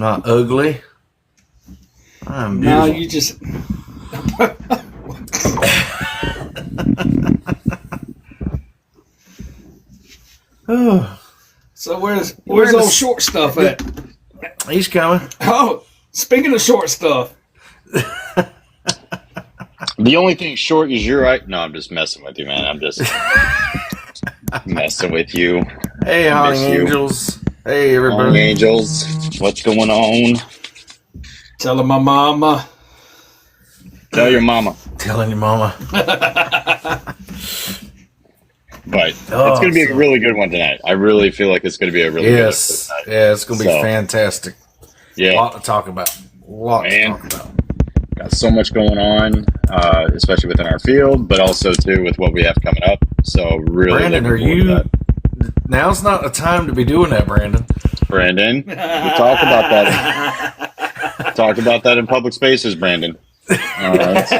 I'm not ugly. I'm No, beautiful. you just. So where's old short stuff at? He's coming. Oh, speaking of short stuff. The only thing short is your eye. No, I'm just messing with you, man. I'm just messing with you. Hey, Honey you. Angels. Hey, everybody. Honey Angels, what's going on? Telling my mama. Tell your mama. Telling your mama. But it's going to be a really good one tonight. I really feel like it's going to be a really good episode tonight. Yeah, it's going to be fantastic. Yeah. A lot to talk about. Got so much going on, especially within our field, but also, too, with what we have coming up. So, really Brandon, are you... Now's not a time to be doing that, Brandon. Brandon, we talk about that. Talk about that in public spaces, Brandon. All right, so,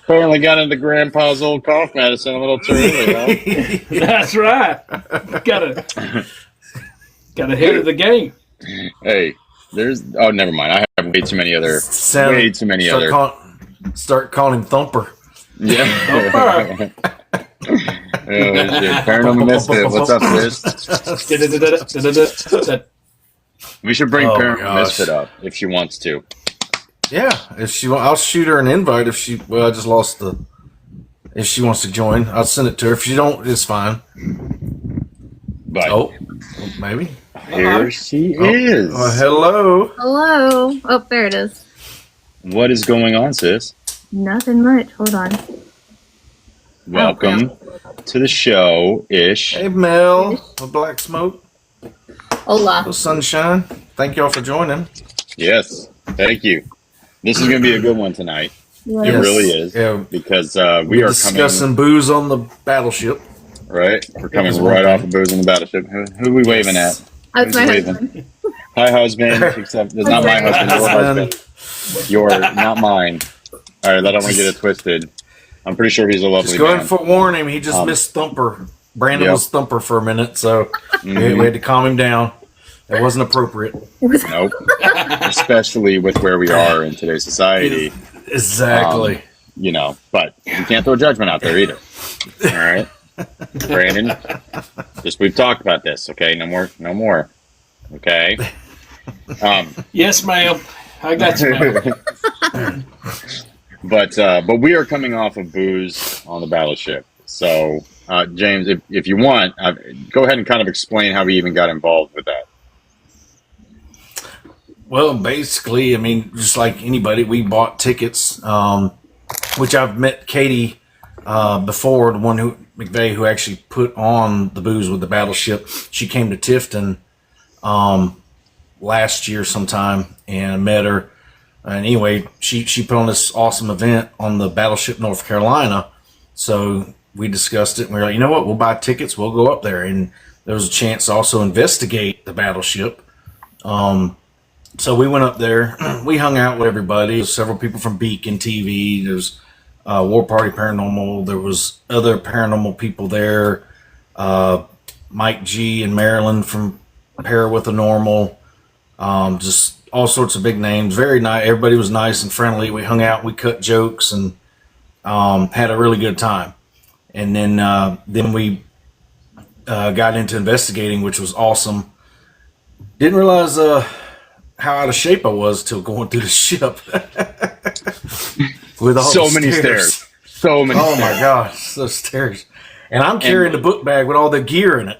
apparently got into Grandpa's old cough medicine a little too early, huh? That's right. Got ahead of the game. Hey, never mind. I have way too many other. Start calling him Thumper. Yeah. Paranormal Misfit. What's up, sis? We should bring Paranormal Misfit up if she wants to. Yeah, I'll shoot her an invite if she. Well, I just lost the. If she wants to join, I'll send it to her. If she don't, it's fine. But maybe here she is. Hello. Hello. Oh, there it is. What is going on, sis? Nothing much. Hold on. Welcome to the show, Ish. Hey, Mel. Black Smoke. Hola. Hello, Sunshine. Thank y'all for joining. Yes, thank you. This is going to be a good one tonight. Yes. It really is. Yeah. Because we are discussing booze on the battleship. Right? We're coming right off of booze on the battleship. Who are we waving at? That's my husband. Hi, husband. Except it's not my husband, your husband. You're not mine. All right, I don't want to get it twisted. I'm pretty sure he's a lovely man. Just go ahead and forewarn him. He just missed Thumper. Brandon was Thumper for a minute, so we had to calm him down. That wasn't appropriate. Nope. Especially with where we are in today's society. Exactly. But you can't throw judgment out there either. All right? Brandon, we've talked about this, okay? No more. Okay? Yes, ma'am. I got you, ma'am. But we are coming off of booze on the battleship. So, James, if you want, go ahead and kind of explain how we even got involved with that. Well, basically, I mean, just like anybody, we bought tickets, which I've met Katie before, the one McVeigh, who actually put on the booze with the battleship. She came to Tifton last year sometime, and I met her. And anyway, she put on this awesome event on the battleship North Carolina. So we discussed it, and we were like, you know what, we'll buy tickets, we'll go up there. And there was a chance to also investigate the battleship. So we went up there. We hung out with everybody. There was several people from Beacon TV. There's War Party Paranormal. There was other paranormal people there. Mike G and Marilyn from Para with a Normal. Just all sorts of big names. Very nice. Everybody was nice and friendly. We hung out. We cut jokes and had a really good time. And then we got into investigating, which was awesome. Didn't realize how out of shape I was till going through the ship. With all so many stairs. So many stairs. Oh my gosh, those stairs. And I'm carrying the book bag with all the gear in it.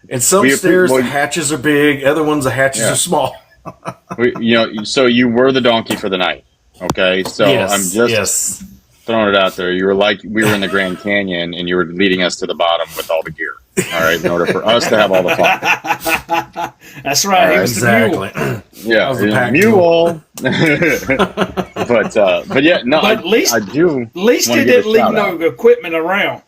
And some stairs, the hatches are big. Other ones, the hatches are small. So you were the donkey for the night. Okay? So yes, I'm just throwing it out there. You were like, we were in the Grand Canyon and you were leading us to the bottom with all the gear. All right? In order for us to have all the fun. That's right. He was exactly. The mule. Yeah. Mule. But yeah, no, but at least, I do. At least they didn't leave no equipment around.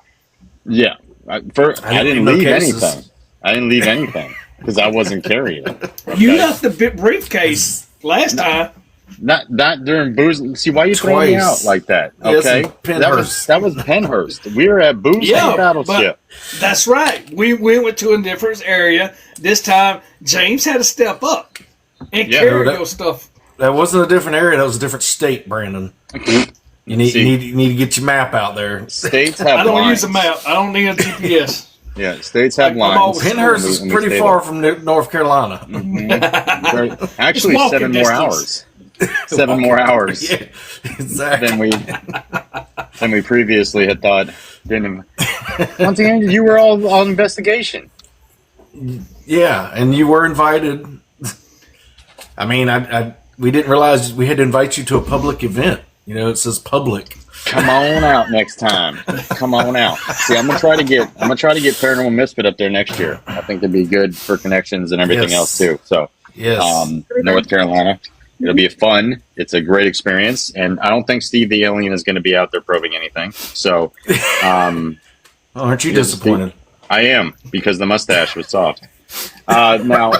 Yeah. I didn't leave anything. I didn't leave anything because I wasn't carrying it. Okay? You left the briefcase last time. Not during booze. See, why you throwing me out like that? Okay, that was Penhurst. We were at Booze on the Battleship. That's right. We went to a different area. This time, James had to step up and carry your stuff. That wasn't a different area. That was a different state, Brandon. You need to get your map out there. States have I don't lines. use a map. I don't need a GPS. Yeah, states have lines. Penhurst is pretty far from North Carolina. Mm-hmm. Actually, 7 more hours. 7 more hours. Yeah, exactly. Than we previously had thought. Once again, you were all on investigation. Yeah, and you were invited. I mean, we didn't realize we had to invite you to a public event. You know, it says public. Come on out next time. Come on out. See, I'm gonna try to get Paranormal Misfit up there next year. I think it'd be good for connections and everything else too. So, North Carolina, it'll be fun. It's a great experience, and I don't think Steve the Alien is going to be out there probing anything. So, aren't you disappointed? I am, because the mustache was soft. Now,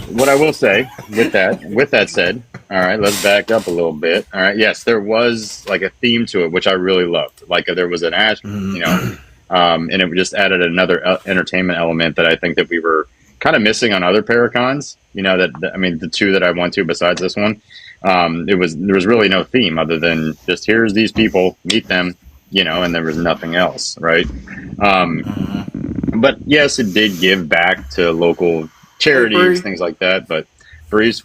what I will say with that said, all right, let's back up a little bit. All right, yes, there was like a theme to it, which I really loved. Like there was an and it just added another entertainment element that I think that we were kind of missing on other Paracons. You know, the two that I went to besides this one, there was really no theme other than just here's these people, meet them, you know, and there was nothing else, right? But yes, it did give back to local charities, things like that. But Bree's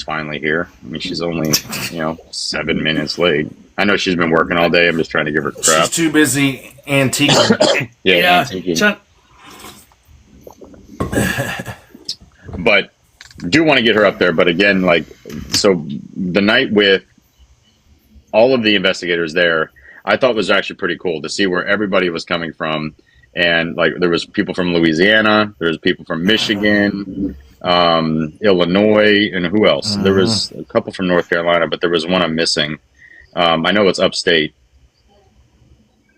finally here. I mean, she's only 7 minutes late. I know she's been working all day. I'm just trying to give her crap. She's too busy antiquing. Antiquing. But do want to get her up there. But again, so the night with all of the investigators there, I thought was actually pretty cool to see where everybody was coming from. And there was people from Louisiana, there was people from Michigan, Illinois, and who else? There was a couple from North Carolina, but there was one I'm missing. I know it's upstate.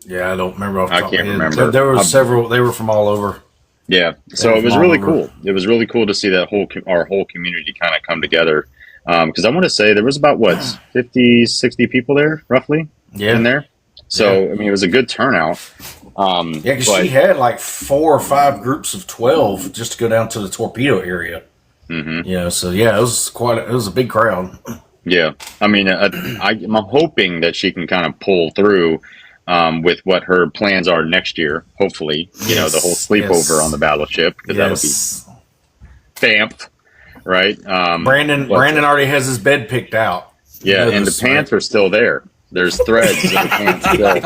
Yeah, I don't remember. I can't remember. There were several. They were from all over. Yeah, so it was really cool. It was really cool to see that our whole community kind of come together. Because I want to say there was about 50, 60 people there, roughly. In there. So I mean, it was a good turnout. Because she had 4 or 5 groups of 12 just to go down to the torpedo area. Mm-hmm. So it was a big crowd. Yeah, I mean, I'm hoping that she can kind of pull through with what her plans are next year. Hopefully, the whole sleepover on the battleship, because that'll be FAMP, right? Brandon already has his bed picked out. Yeah, and the pants are still there. There's threads in the pants still.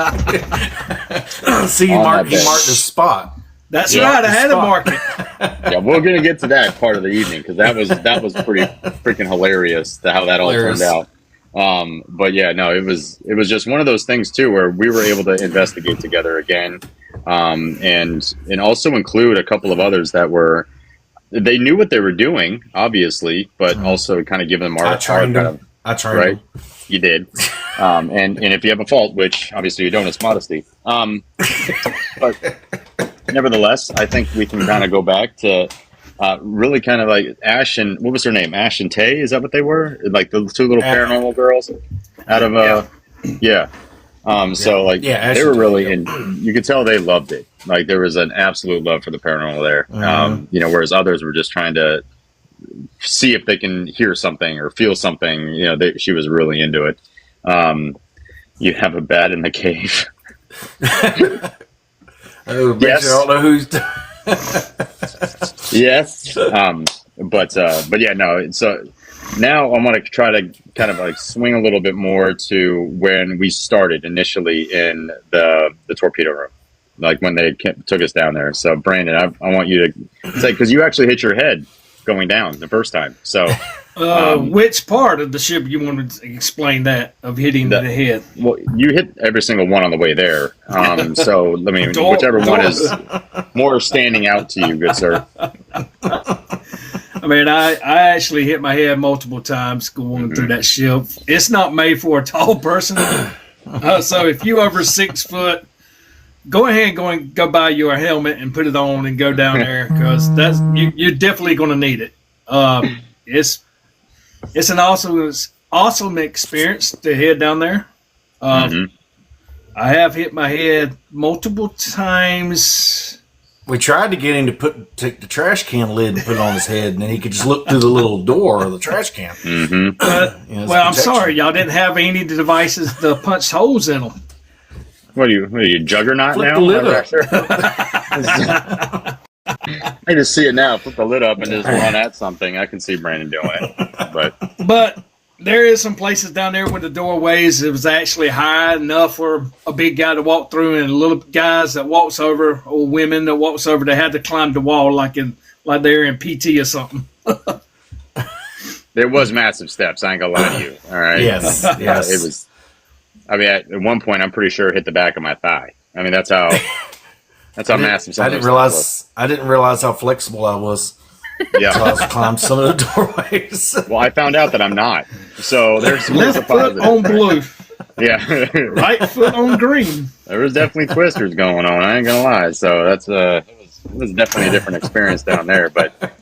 See, he marked his spot. That's right. I had to mark it. Yeah, we're gonna get to that part of the evening because that was pretty freaking hilarious to how that all turned out. But yeah, no, it was just one of those things too where we were able to investigate together again, and also include a couple of others that they knew what they were doing, obviously, but also kind of give them I trained them. You did. And if you have a fault, which obviously you don't, it's modesty. But nevertheless, I think we can kind of go back to really kind of like Ash and, what was her name? Ash and Tay? Is that what they were? Like the two little paranormal girls out of, they were really in, you could tell they loved it. Like there was an absolute love for the paranormal there. Whereas others were just trying to see if they can hear something or feel something. She was really into it. You have a bat in the cave. Yes. I don't know who's. Yes. But yeah, no. So now I want to try to kind of swing a little bit more to when we started initially in the torpedo room, like when they took us down there. So Brandon, I want you to say, because you actually hit your head going down the first time. So which part of the ship you want to explain that of hitting the head? Well, you hit every single one on the way there. So I mean, whichever one is more standing out to you, good sir. I mean, I actually hit my head multiple times going through that ship. It's not made for a tall person. So if you over 6 foot, go ahead and go buy you a helmet and put it on and go down there, because you're definitely going to need it. it's an awesome experience to head down there. I have hit my head multiple times. We tried to get him to take the trash can lid and put it on his head, and then he could just look through the little door of the trash can. Well, I'm sorry, y'all didn't have any devices to punch holes in them. What are you, Juggernaut Flip now? the lid up. I just see it now. Flip the lid up and just run at something. I can see Brandon doing it. But there is some places down there with the doorways it was actually high enough for a big guy to walk through, and little guys that walks over, or women that walks over, they had to climb the wall like they're in PT or something. There was massive steps. I ain't gonna lie to you. All right. Yes. It was. I mean, at one point, I'm pretty sure it hit the back of my thigh. I mean, that's how massive. I didn't realize how flexible I was. Yeah, so I was climbed some of the doorways. Well, I found out that I'm not. So there's left foot on blue. Yeah, right foot on green. There was definitely twisters going on. I ain't gonna lie. So it was definitely a different experience down there. But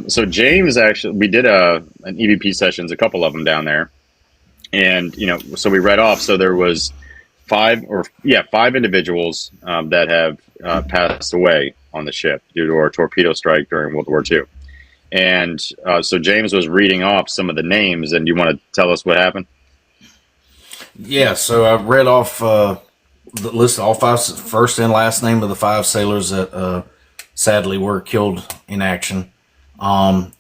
so James actually, we did an EVP sessions, a couple of them down there, and so we read off. So there was five individuals that have passed away on the ship due to a torpedo strike during World War II. And so James was reading off some of the names, and you want to tell us what happened? Yeah, so I read off the list of all five, first and last name of the five sailors that sadly were killed in action. And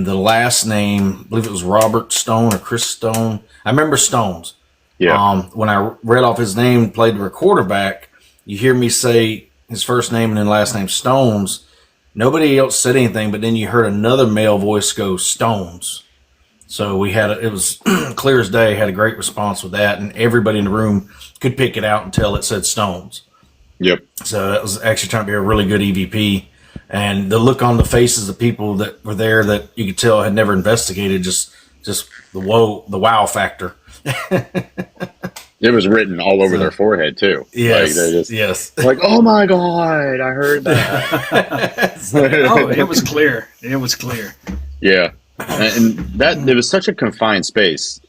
the last name, I believe it was Robert Stone or Chris Stone. I remember Stones. Yeah. When I read off his name, played the recorder back, you hear me say his first name and then last name Stones. Nobody else said anything, but then you heard another male voice go Stones. So it was clear as day, had a great response with that, and everybody in the room could pick it out until it said Stones. Yep. So that was actually trying to be a really good EVP. And the look on the faces of people that were there that you could tell had never investigated, just the wow factor. It was written all over their forehead too. Yes, yes. Like, oh my God, I heard that. Oh, it was clear. It was clear. Yeah, and that it was such a confined space,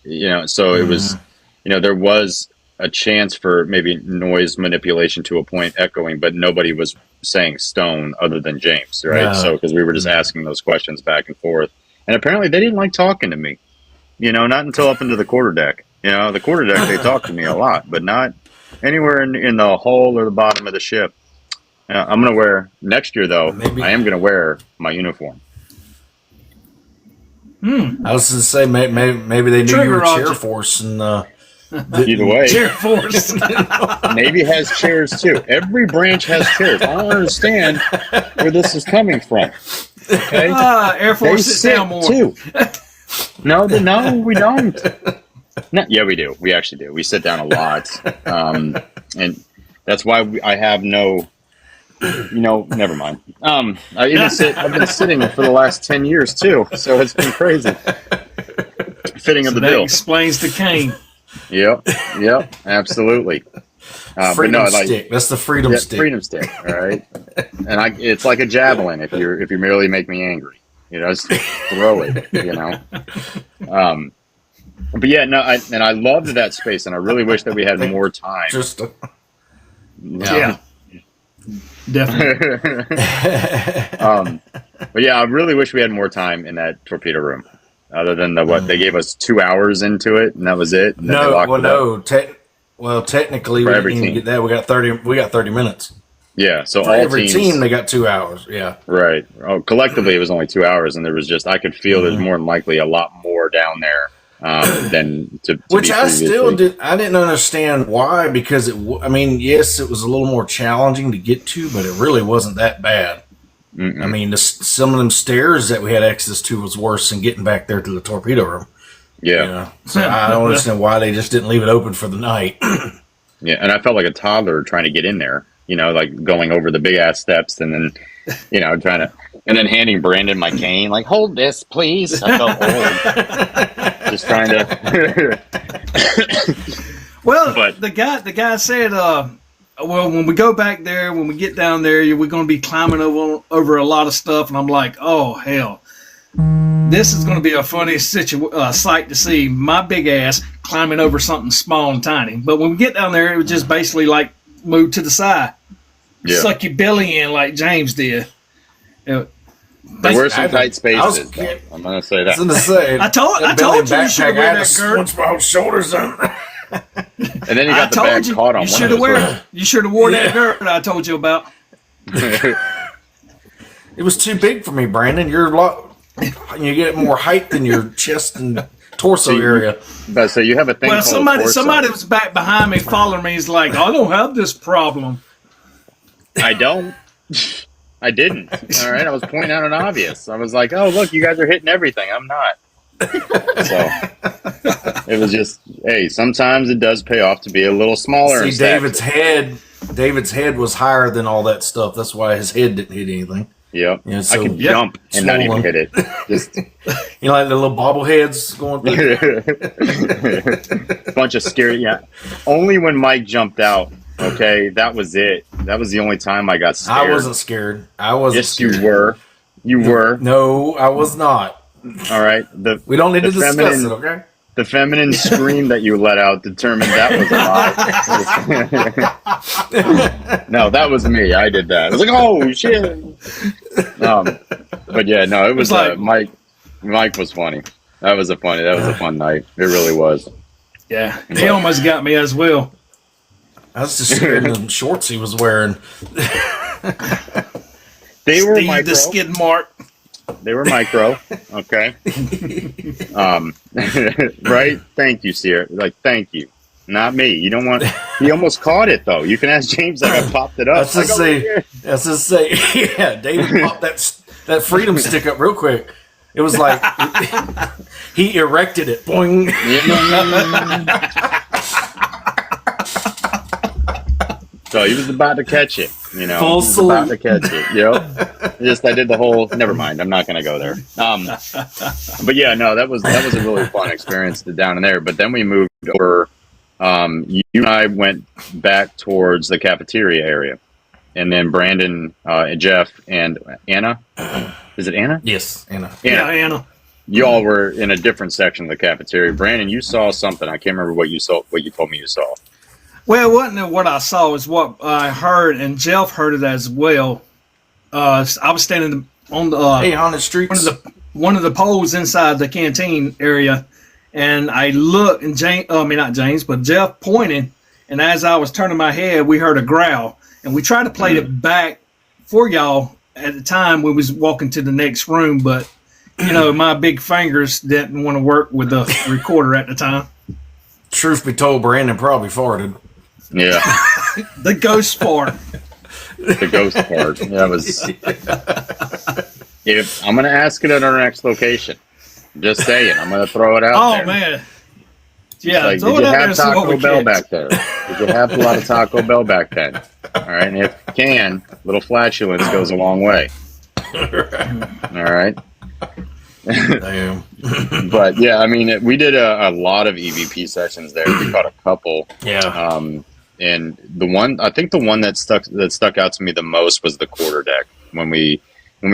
So it was, there was a chance for maybe noise manipulation to a point, echoing, but nobody was saying Stone other than James, right? No. So because we were just asking those questions back and forth, and apparently they didn't like talking to me, not until up into the quarterdeck. The quarterdeck, they talk to me a lot, but not anywhere in the hull or the bottom of the ship. I'm going to wear, next year though, I am going to wear my uniform. I was going to say, maybe they knew you were Chair Force. And either way. Chair Force. Navy has chairs too. Every branch has chairs. I don't understand where this is coming from. Okay? Air Force sit down more. Too. No, we don't. No, yeah, we do. We actually do. We sit down a lot, and that's why I have no. Never mind. I've been sitting for the last 10 years too, so it's been crazy. Fitting of the bill explains the cane. Yep, absolutely. Freedom stick. That's the freedom stick. Freedom stick. All right, and it's like a javelin. If you merely make me angry, just throw it. But yeah, no, I loved that space, and I really wish that we had more time. Yeah, definitely. But yeah, I really wish we had more time in that torpedo room, other than they gave us 2 hours into it, and that was it. And technically we didn't even get that. We got 30 minutes. Yeah, so for every team they got 2 hours. Yeah, right. Oh, collectively it was only 2 hours, and there was I could feel there's more than likely a lot more down there. Than to which I still did. I didn't understand why, because yes, it was a little more challenging to get to, but it really wasn't that bad. Mm-mm. I mean, some of them stairs that we had access to was worse than getting back there to the torpedo room. Yeah. So I don't understand why they just didn't leave it open for the night. Yeah, and I felt like a toddler trying to get in there. Like going over the big ass steps and then, trying to, and then handing Brandon my cane, like, hold this, please. I felt old. Just trying to. Well, but the guy said, when we go back there, when we get down there, we're going to be climbing over a lot of stuff. And I'm like, oh, hell. this is going to be a funny sight to see my big ass climbing over something small and tiny. But when we get down there, it was just basically like move to the side, suck your belly in like James did. There were some tight spaces. I'm going to say that. I told you you should wear that girt. My shoulders on. And then you got the bag caught on. You should have wore that girt I told you about. It was too big for me, Brandon. You get more height than your chest and torso area. So you have a thing. Well, somebody was back behind me, following me. He's like, I don't have this problem. I don't. I didn't. All right, I was pointing out an obvious. I was like, oh look, you guys are hitting everything. I'm not. So it was just, hey, sometimes it does pay off to be a little smaller. See, David's head was higher than all that stuff. That's why his head didn't hit anything. Yep. Yeah, so, I could jump and not even hit it. Just like the little bobbleheads going through. Bunch of scary. Yeah. Only when Mike jumped out. Okay, that was it. That was the only time I got scared. I wasn't scared. Yes, scared. You were. You were. No, I was not. All right. We don't need to discuss it, okay? The feminine scream that you let out determined that was a lie. No, that was me. I did that. I was like, oh, shit. But yeah, no, it was like Mike. Mike was funny. That was a fun night. It really was. Yeah, he almost got me as well. I was just scared of the shorts he was wearing. They were micro. The skid mark. They were micro. Okay. Right? Thank you, Sierra. Like, thank you. Not me. You don't want. He almost caught it though. You can ask James. Like, I popped it up. Let's just say. Yeah, David popped that freedom stick up real quick. It was like he erected it. Boing. So he was about to catch it, you know. Full salute. About to catch it, yep. I did the whole. Never mind. I'm not going to go there. But yeah, no, that was a really fun experience down in there. But then we moved over. You and I went back towards the cafeteria area, and then Brandon, and Jeff, and Anna. Is it Anna? Yes, Anna. Yeah, Anna. You all were in a different section of the cafeteria. Brandon, you saw something. I can't remember what you saw. What you told me you saw. Well, it wasn't what I saw. It's what I heard, and Jeff heard it as well. I was standing on the streets, one of the poles inside the canteen area, and I looked, and not James, but Jeff pointed, and as I was turning my head, we heard a growl, and we tried to play it back for y'all at the time we was walking to the next room, but my big fingers didn't want to work with the recorder at the time. Truth be told, Brandon probably farted. Yeah. The ghost part. The ghost part. That was. If I'm going to ask it at our next location, just saying, I'm going to throw it out there. Oh man. Yeah. Like, did you have Taco Bell back there? Did you have a lot of Taco Bell back then? All right, and if you can, little flatulence goes a long way. All right. Damn. But yeah, I mean, we did a lot of EVP sessions there. We caught a couple. Yeah. And the one that stuck out to me the most was the quarter deck. When we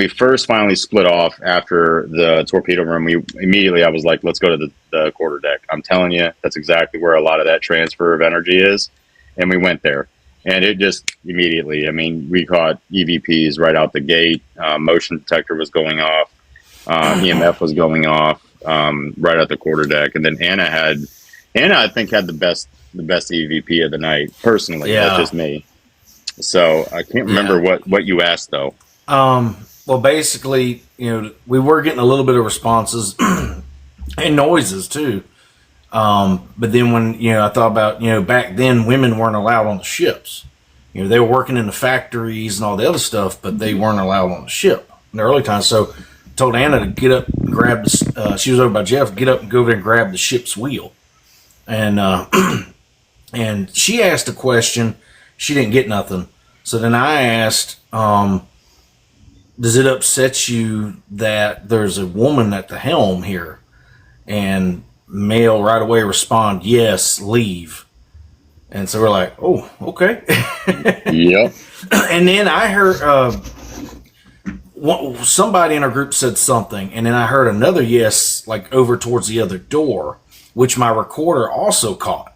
first finally split off after the torpedo room, I was like, let's go to the quarter deck. I'm telling you, that's exactly where a lot of that transfer of energy is. And we went there, and it just immediately. I mean, we caught EVPs right out the gate. Motion detector was going off. EMF was going off right at the quarter deck, and then Anna I think had the best EVP of the night personally. Yeah. That's just me. So I can't remember what you asked though. Well, basically, we were getting a little bit of responses and noises too. But then when I thought about back then women weren't allowed on the ships. They were working in the factories and all the other stuff, but they weren't allowed on the ship in the early times. So told Anna to get up and grab she was over by Jeff, get up and go over there and grab the ship's wheel. And and she asked a question. She didn't get nothing. So then I asked, does it upset you that there's a woman at the helm here? And male right away respond, yes, leave. And so we're like, oh, okay. Yep. And then I heard... somebody in our group said something, and then I heard another yes, like over towards the other door, which my recorder also caught.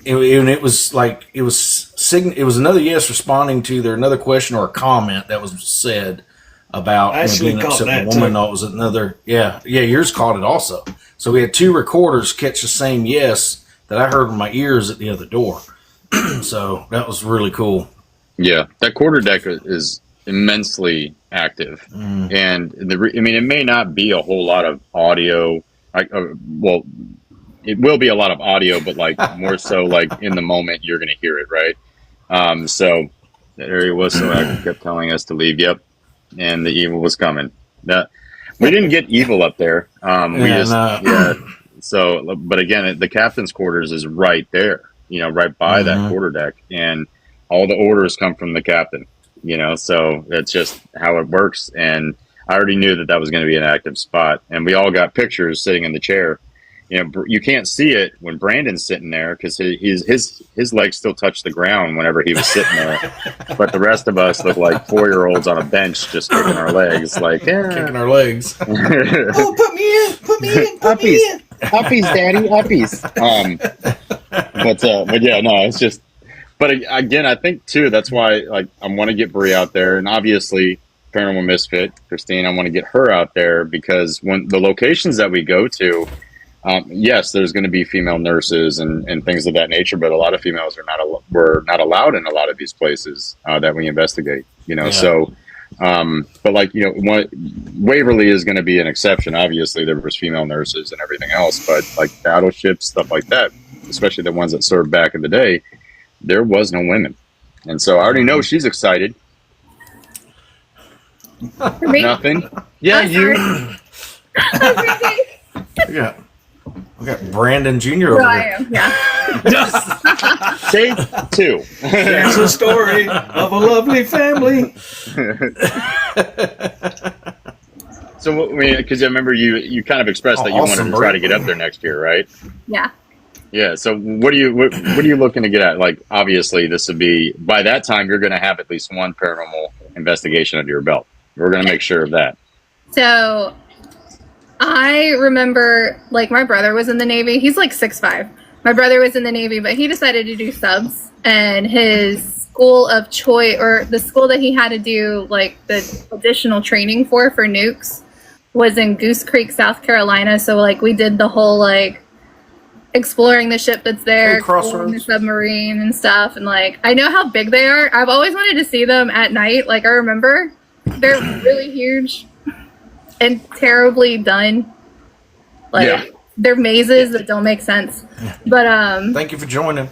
It was like it was another yes responding to either another question or a comment that was said about being upset with a woman. No, it was another. Yeah, yours caught it also. So we had two recorders catch the same yes that I heard in my ears at the other door. So that was really cool. Yeah, that quarter deck is immensely active, and it may not be a whole lot of audio. It will be a lot of audio, but like more so, like in the moment, you're going to hear it, right? So that area was so active, kept telling us to leave. Yep, and the evil was coming. That we didn't get evil up there. So, but again, the captain's quarters is right there. Right by that quarter deck, and all the orders come from the captain. So that's just how it works. And I already knew that was going to be an active spot, and we all got pictures sitting in the chair. You can't see it when Brandon's sitting there because his legs still touch the ground whenever he was sitting there. But the rest of us look like 4-year-olds on a bench just kicking our legs, kicking our legs. Oh, put me in, Uppies, uppies, daddy, uppies. But yeah, no, it's just. But again, I think too that's why I want to get Bree out there, and obviously Paranormal Misfit Christine, I want to get her out there because when the locations that we go to. Yes, there's going to be female nurses and things of that nature, but a lot of females were not allowed in a lot of these places that we investigate. So, but Waverly is going to be an exception. Obviously, there was female nurses and everything else, but like battleships, stuff like that, especially the ones that served back in the day, there was no women, and so I already know she's excited. Nothing. Yeah, you. Yeah. We got Brandon Jr. over here. Yeah. Take 2. It's a story of a lovely family. So, because I remember you kind of expressed that you wanted to try to get up there next year, right? Yeah. Yeah. So, what are you looking to get at? Like, obviously, this would be by that time you're going to have at least one paranormal investigation under your belt. We're going to make sure of that. So. I remember, my brother was in the Navy. He's 6'5". My brother was in the Navy, but he decided to do subs. And his school of choice, or the school that he had to do, the additional training for nukes, was in Goose Creek, South Carolina. So, we did the whole, exploring the ship that's there, exploring the submarine and stuff. And, I know how big they are. I've always wanted to see them at night. I remember. They're really huge. And terribly done. They're mazes that don't make sense. But thank you for joining.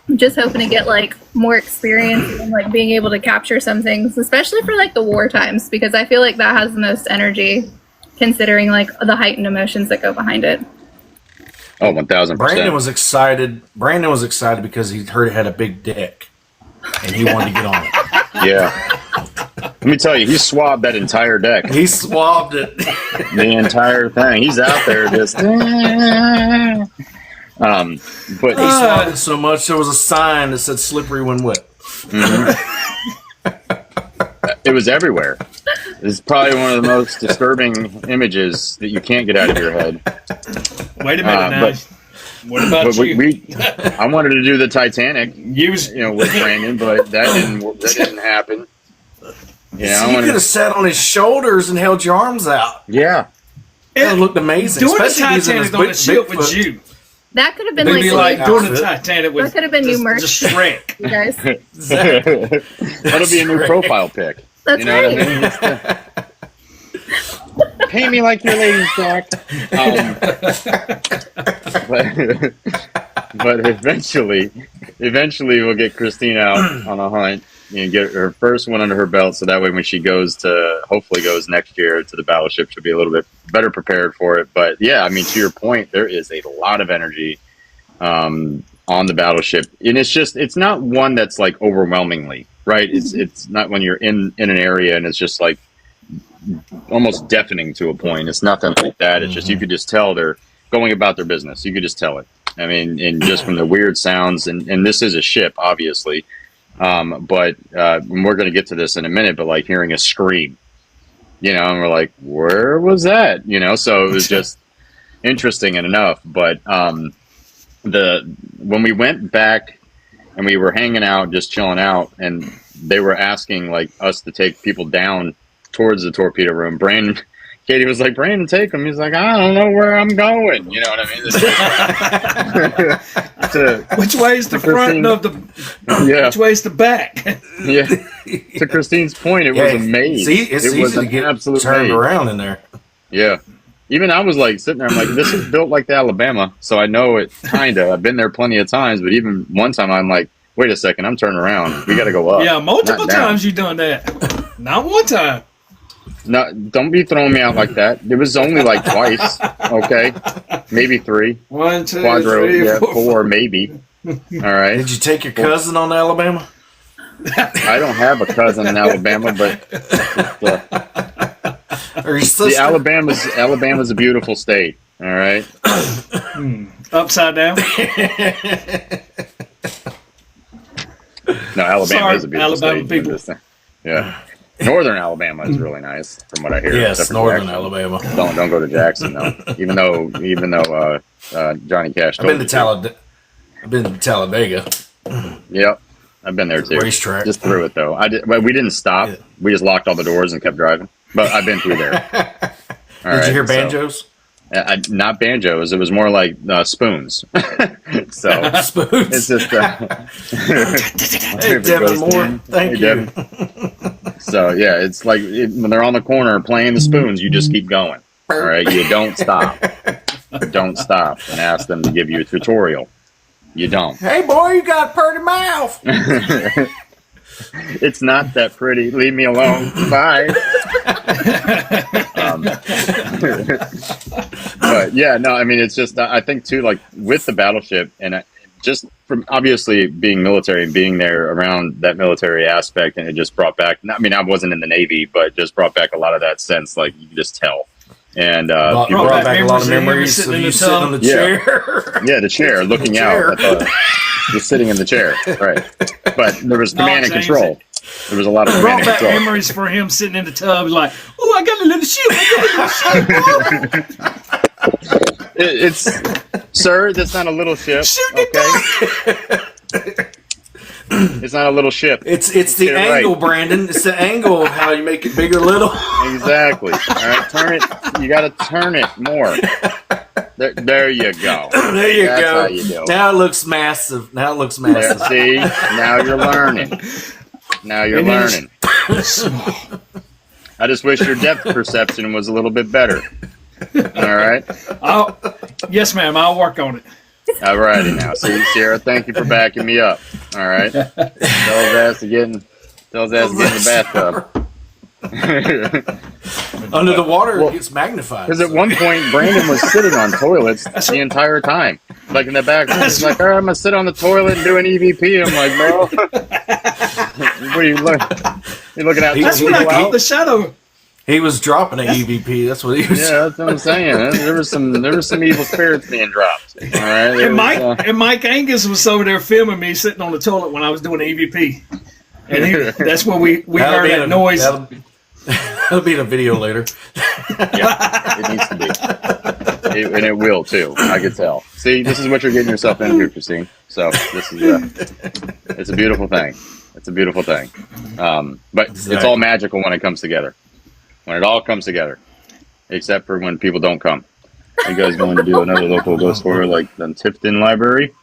I'm just hoping to get more experience and being able to capture some things, especially for the war times, because I feel like that has the most energy, considering the heightened emotions that go behind it. Oh, 1,000%. Brandon was excited. Because he heard it had a big deck, and he wanted to get on it. Yeah. Let me tell you, he swabbed that entire deck. He swabbed it. The entire thing. He's out there just. But he swabbed it so much there was a sign that said "slippery when wet." Mm-hmm. It was everywhere. It's probably one of the most disturbing images that you can't get out of your head. Wait a minute now. What about you? I wanted to do the Titanic, with Brandon, but that didn't happen. Yeah, you could have sat on his shoulders and held your arms out. Yeah, it looked amazing. Doing the Titanic on the ship with you. That could have been doing the Titanic with. That could have been new merch. Just Shrek, you guys. That'll be a new profile pic. That's right. What I mean? Pay me like your ladies, Jack. But eventually we'll get Christine out on a hunt and get her first one under her belt, so that way when she hopefully goes next year to the battleship, she'll be a little bit better prepared for it. But yeah, to your point, there is a lot of energy on the battleship, and it's not one that's overwhelmingly right. It's not when you're in an area and it's just almost deafening to a point. It's nothing like that. It's just you could just tell they're going about their business. You could just tell it. And just from the weird sounds, and this is a ship, obviously. But we're going to get to this in a minute, but like hearing a scream, and we're like, where was that? So it was just interesting enough. But when we went back and we were hanging out, just chilling out, and they were asking like us to take people down towards the torpedo room. Katie was like, Brandon, take him. He's like, I don't know where I'm going. You know what I mean? Which way is the front of the? Yeah. Which way is the back? Yeah. To Christine's point, it was a maze. See, it's it easy was to an get absolute turned maze. around in there. Yeah. Even I was like sitting there, I'm like, this is built like the Alabama, so I know it kinda. I've been there plenty of times, but even one time I'm like, wait a second, I'm turning around. We got to go up. Yeah, multiple times you've done that. Not one time. No, don't be throwing me out like that. It was only like twice. Okay, maybe 3. 1, 2, Quadro, 3, yeah, 4, 4 maybe. All right. Did you take your cousin on Alabama? I don't have a cousin in Alabama, but Or your sister? Alabama's a beautiful state. All right. Upside down. No, Alabama Sorry, is a beautiful Alabama state. people. Yeah. Northern Alabama is really nice, from what I hear. Yes, except for Northern Jackson. Alabama. Don't go to Jackson though. Even though Johnny Cash. I've been to Talladega. Yep, I've been there too. Racetrack. Just through it though. But we didn't stop. Yeah. We just locked all the doors and kept driving. But I've been through there. Did you hear banjos? Not banjos. It was more like spoons. So Spoons. it's just. Hey, Devin Moore. Thank you. Devin. So yeah, it's like when they're on the corner playing the spoons, you just keep going. All right, you don't stop. Don't stop and ask them to give you a tutorial. You don't. Hey, boy, you got a pretty mouth. It's not that pretty. Leave me alone. Bye. But yeah, no, I mean, it's just, I think too, like with the battleship, and just from obviously being military and being there around that military aspect, and it just brought back, I mean, I wasn't in the Navy, but just brought back a lot of that sense, like you can just tell. And brought back a lot of memories of you sitting on the chair. Yeah, the chair, looking out at just sitting in the chair, right? But there was command and control. There was a lot of command and Brought back control. memories for him sitting in the tub, like, oh, I got a little ship. It's, sir, that's not a little ship. Shoot Okay, it's not a little ship. It's the Get it angle, right. Brandon. It's the angle of how you make it big or little. Exactly. All right, turn it. You got to turn it more. There you go. There you That's go. how you do it. Now it looks massive. There, Massive. see, now you're learning. Now you're It is. learning. I just wish your depth perception was a little bit better. All right. Yes, ma'am. I'll work on it. All righty now. See, Sierra, thank you for backing me up. All right. Tell his ass to get in the bathtub. Under the water, it gets magnified. Because at one point, Brandon was sitting on toilets the entire time. Like in the back, he's like, all right, I'm going to sit on the toilet and do an EVP. I'm like, bro, what are you looking at? That's when I keep the shadow. He was dropping an EVP. That's what he was. Yeah, that's what I'm saying. There was some evil spirits being dropped. All right. And Mike Angus was over there filming me sitting on the toilet when I was doing EVP. And that's when we heard that noise. That'll be in a video later. Yeah, it needs to be. And it will too. I can tell. See, this is what you're getting yourself into, Christine. So this is it's a beautiful thing. It's a beautiful thing. But it's all magical when it comes together. When it all comes together, except for when people don't come. You guys going to do another local ghost story like the Tifton Library?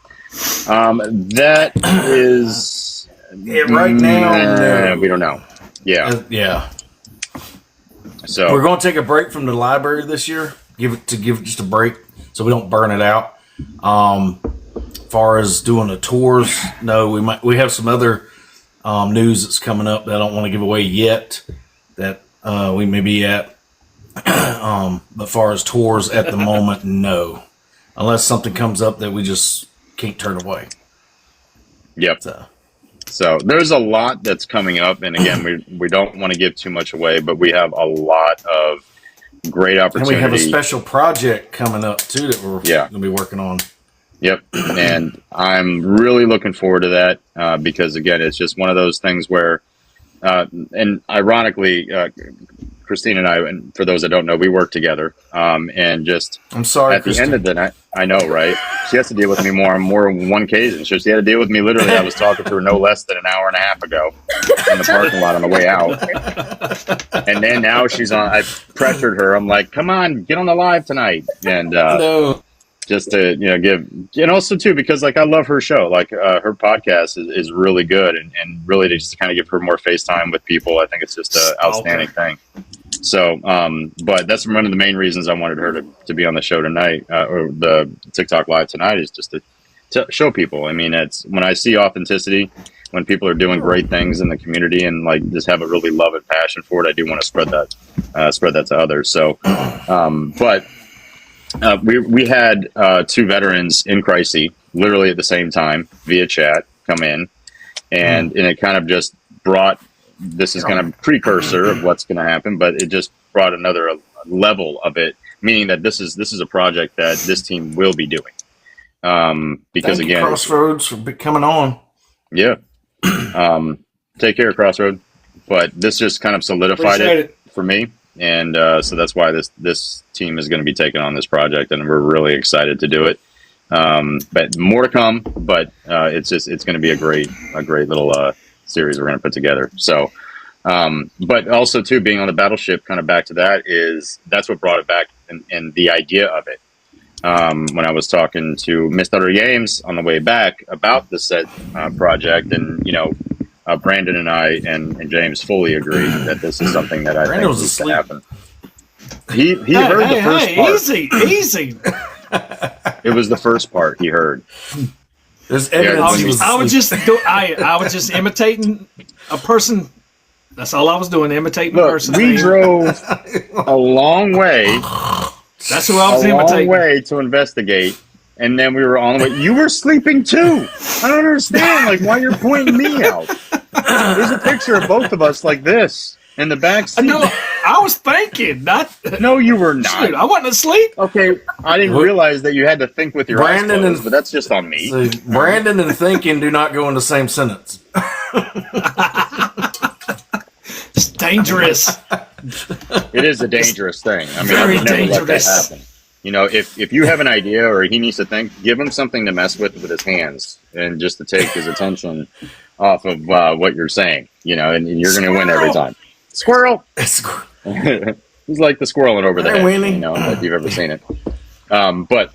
That is Right now, we don't know. Yeah. Yeah. So We're going to take a break from the library this year. Give it just a break so we don't burn it out. Far as doing the tours, no, we have some other news that's coming up that I don't want to give away yet. That we may be at. But far as tours at the moment, no, unless something comes up that we just can't turn away. Yep. So there's a lot that's coming up, and again, we don't want to give too much away, but we have a lot of great And opportunity. we have a special project coming up too that we're going to be working on. Yep. And I'm really looking forward to that because, again, it's just one of those things where, and ironically, Christine and I, and for those that don't know, we work together. And just I'm sorry, at the end of the night, I know, right? She has to deal with me more and more on one occasion. So she had to deal with me literally. I was talking to her no less than an hour and a half ago in the parking lot on the way out. And then now she's on. I pressured her. I'm like, come on, get on the live tonight. And no. just to give, and also too because like I love her show, like her podcast is really good, and really to just kind of give her more face time with people. I think it's just an outstanding thing. So, but that's one of the main reasons I wanted her to be on the show tonight, or the TikTok live tonight, is just to show people. I mean, it's when I see authenticity, when people are doing great things in the community and like just have a really love and passion for it, I do want to spread that to others. So, but we had two veterans in crisis literally at the same time via chat come in, and it kind of just brought. This is kind of precursor of what's going to happen, but it just brought another level of it, meaning that this is a project that this team will be doing. Because Thank again, you, Crossroads, for coming on. Yeah. Take care, Crossroad. But this just kind of solidified it for me, and so that's why this team is going to be taking on this project, and we're really excited to do it. But more to come. But it's going to be a great little series we're going to put together. So, but also too, being on the battleship, kind of back to that's what brought it back, and the idea of it. When I was talking to Mr. James on the way back about the said project, and Brandon and I and James fully agree that this is something that I think needs to happen. He heard the first part. Easy. It was the first part he heard. There's evidence. I was just imitating a person. That's all I was doing, imitating a person. We drove a long way. That's who I was imitating. A long way to investigate, and then we were on the way. You were sleeping too. I don't understand. Like, why you're pointing me out? There's a picture of both of us like this in the back seat. No, I was thinking. No, you were not. Dude, I wasn't asleep. Okay, I didn't realize that you had to think with your eyes closed, but that's just on me. So Brandon and thinking do not go in the same sentence. It's dangerous. It is a dangerous thing. I mean, Very I would never let that dangerous. happen. If you have an idea or he needs to think, give him something to mess with his hands, and just to take his attention off of what you're saying. And you're going to win every time. Squirrel. He's like the squirreling over there. If you've ever seen it. But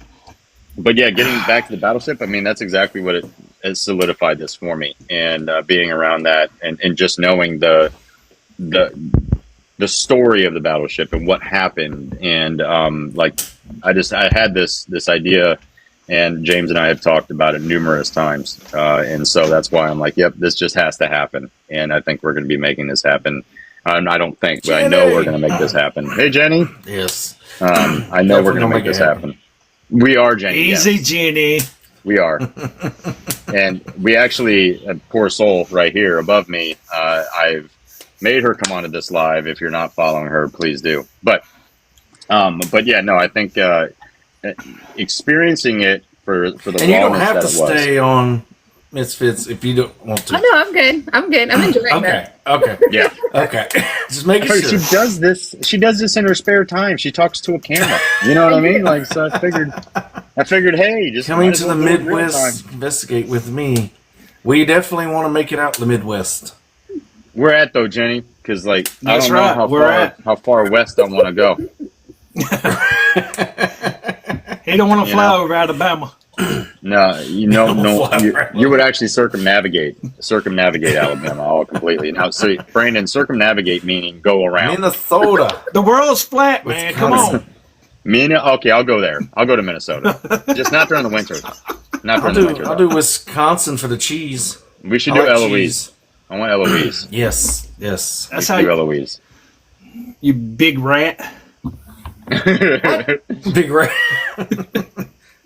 yeah, getting back to the battleship. I mean, that's exactly what it has solidified this for me, and being around that, and just knowing the story of the battleship and what happened, and I had this idea, and James and I have talked about it numerous times, and so that's why I'm like, yep, this just has to happen, and I think we're going to be making this happen. I don't think, but I know we're going to make this happen. Hey, Jenny. Yes. I know we're going to make this happen. We are, Jenny. Easy, yes. Jenny. We are. And we actually, a poor soul right here above me, I've made her come onto this live. If you're not following her, please do. But yeah, no, I think experiencing it for the and you don't rawness have that to it was. Stay on Misfits if you don't want to. Oh, no, I'm good. I'm enjoying that. Okay. Yeah. Okay. Just making sure. She does this in her spare time. She talks to a camera. You know what I mean? Like, so I figured, hey, just coming to the Midwest, investigate with me. We definitely want to make it out to the Midwest. Where at though, Jenny? Because I That's don't know right. how far west I want to go. He don't want to fly over Alabama. No, you would actually circumnavigate Alabama all completely. Now, so Brandon, circumnavigate meaning go around. Minnesota. The world's flat, man. Come on. Okay, I'll go there. I'll go to Minnesota. Just not during the winter. I'll do Wisconsin for the cheese. We should I do like Eloise. cheese. I want Eloise. Yes. That's how how do Eloise. You big rat. Big rat.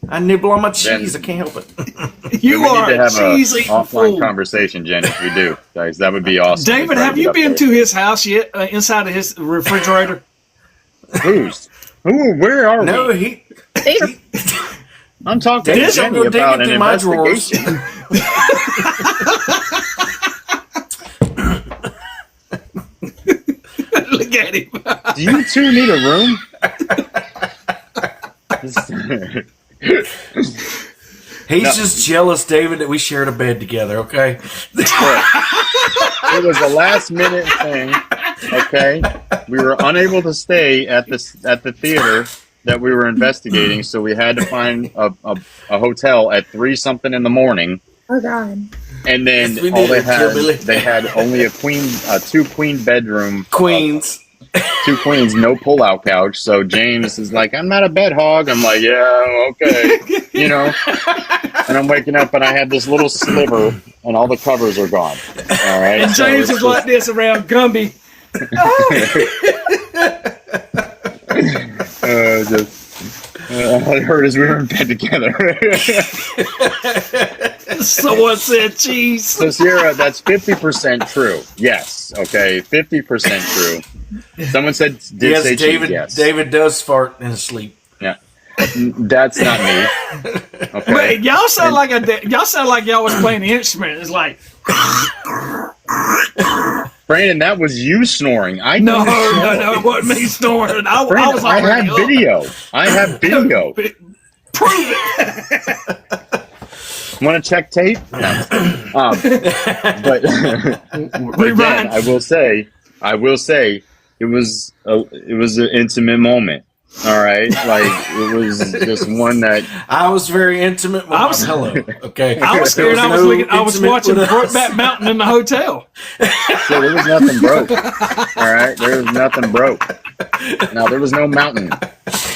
I nibble on my cheese. I can't help it. You are need to have cheese an eating offline fool. conversation, Jenny. If we do, guys, that would be awesome. David, have you been to his house yet? Inside of his refrigerator? Whose? Who? Where are No, we? I'm talking to This- Jenny I'm gonna about dig an into my drawers. investigation. Look at him. Do you two need a room? He's just jealous, David, that we shared a bed together. Okay. It was a last minute thing. Okay, we were unable to stay at the theater that we were investigating, so we had to find a hotel at 3 something in the morning. Oh God. And then Yes, we all did, Hillbilly. they had only a 2 queen bedroom, Queens. 2 queens, no pull out couch. So James is like, I'm not a bed hog. I'm like, yeah, okay, you know. And I'm waking up and I have this little sliver and all the covers are gone. All right. And so James it's is like this around Gumby. all I heard is we were in bed together. Someone said cheese. So Sierra, that's 50% true. Yes. Okay. 50% true. Someone said did Yes, say David. cheese. Yes. David does fart in his sleep. Yeah. That's not me. Okay. Wait, y'all sound like y'all was playing the instrument. It's like Brandon, that was you snoring. I no, didn't snore. no, it wasn't me snoring. I Brandon, was I already have up. video. I have video. Prove it. Want to check tape? No. But again, I will say, it was an intimate moment. All right, like it was just one that I was very intimate with my pillow. Okay. I was scared. I was watching Brokeback Mountain in the hotel. so there was nothing broke. All right, there was nothing broke. No, there was no mountain.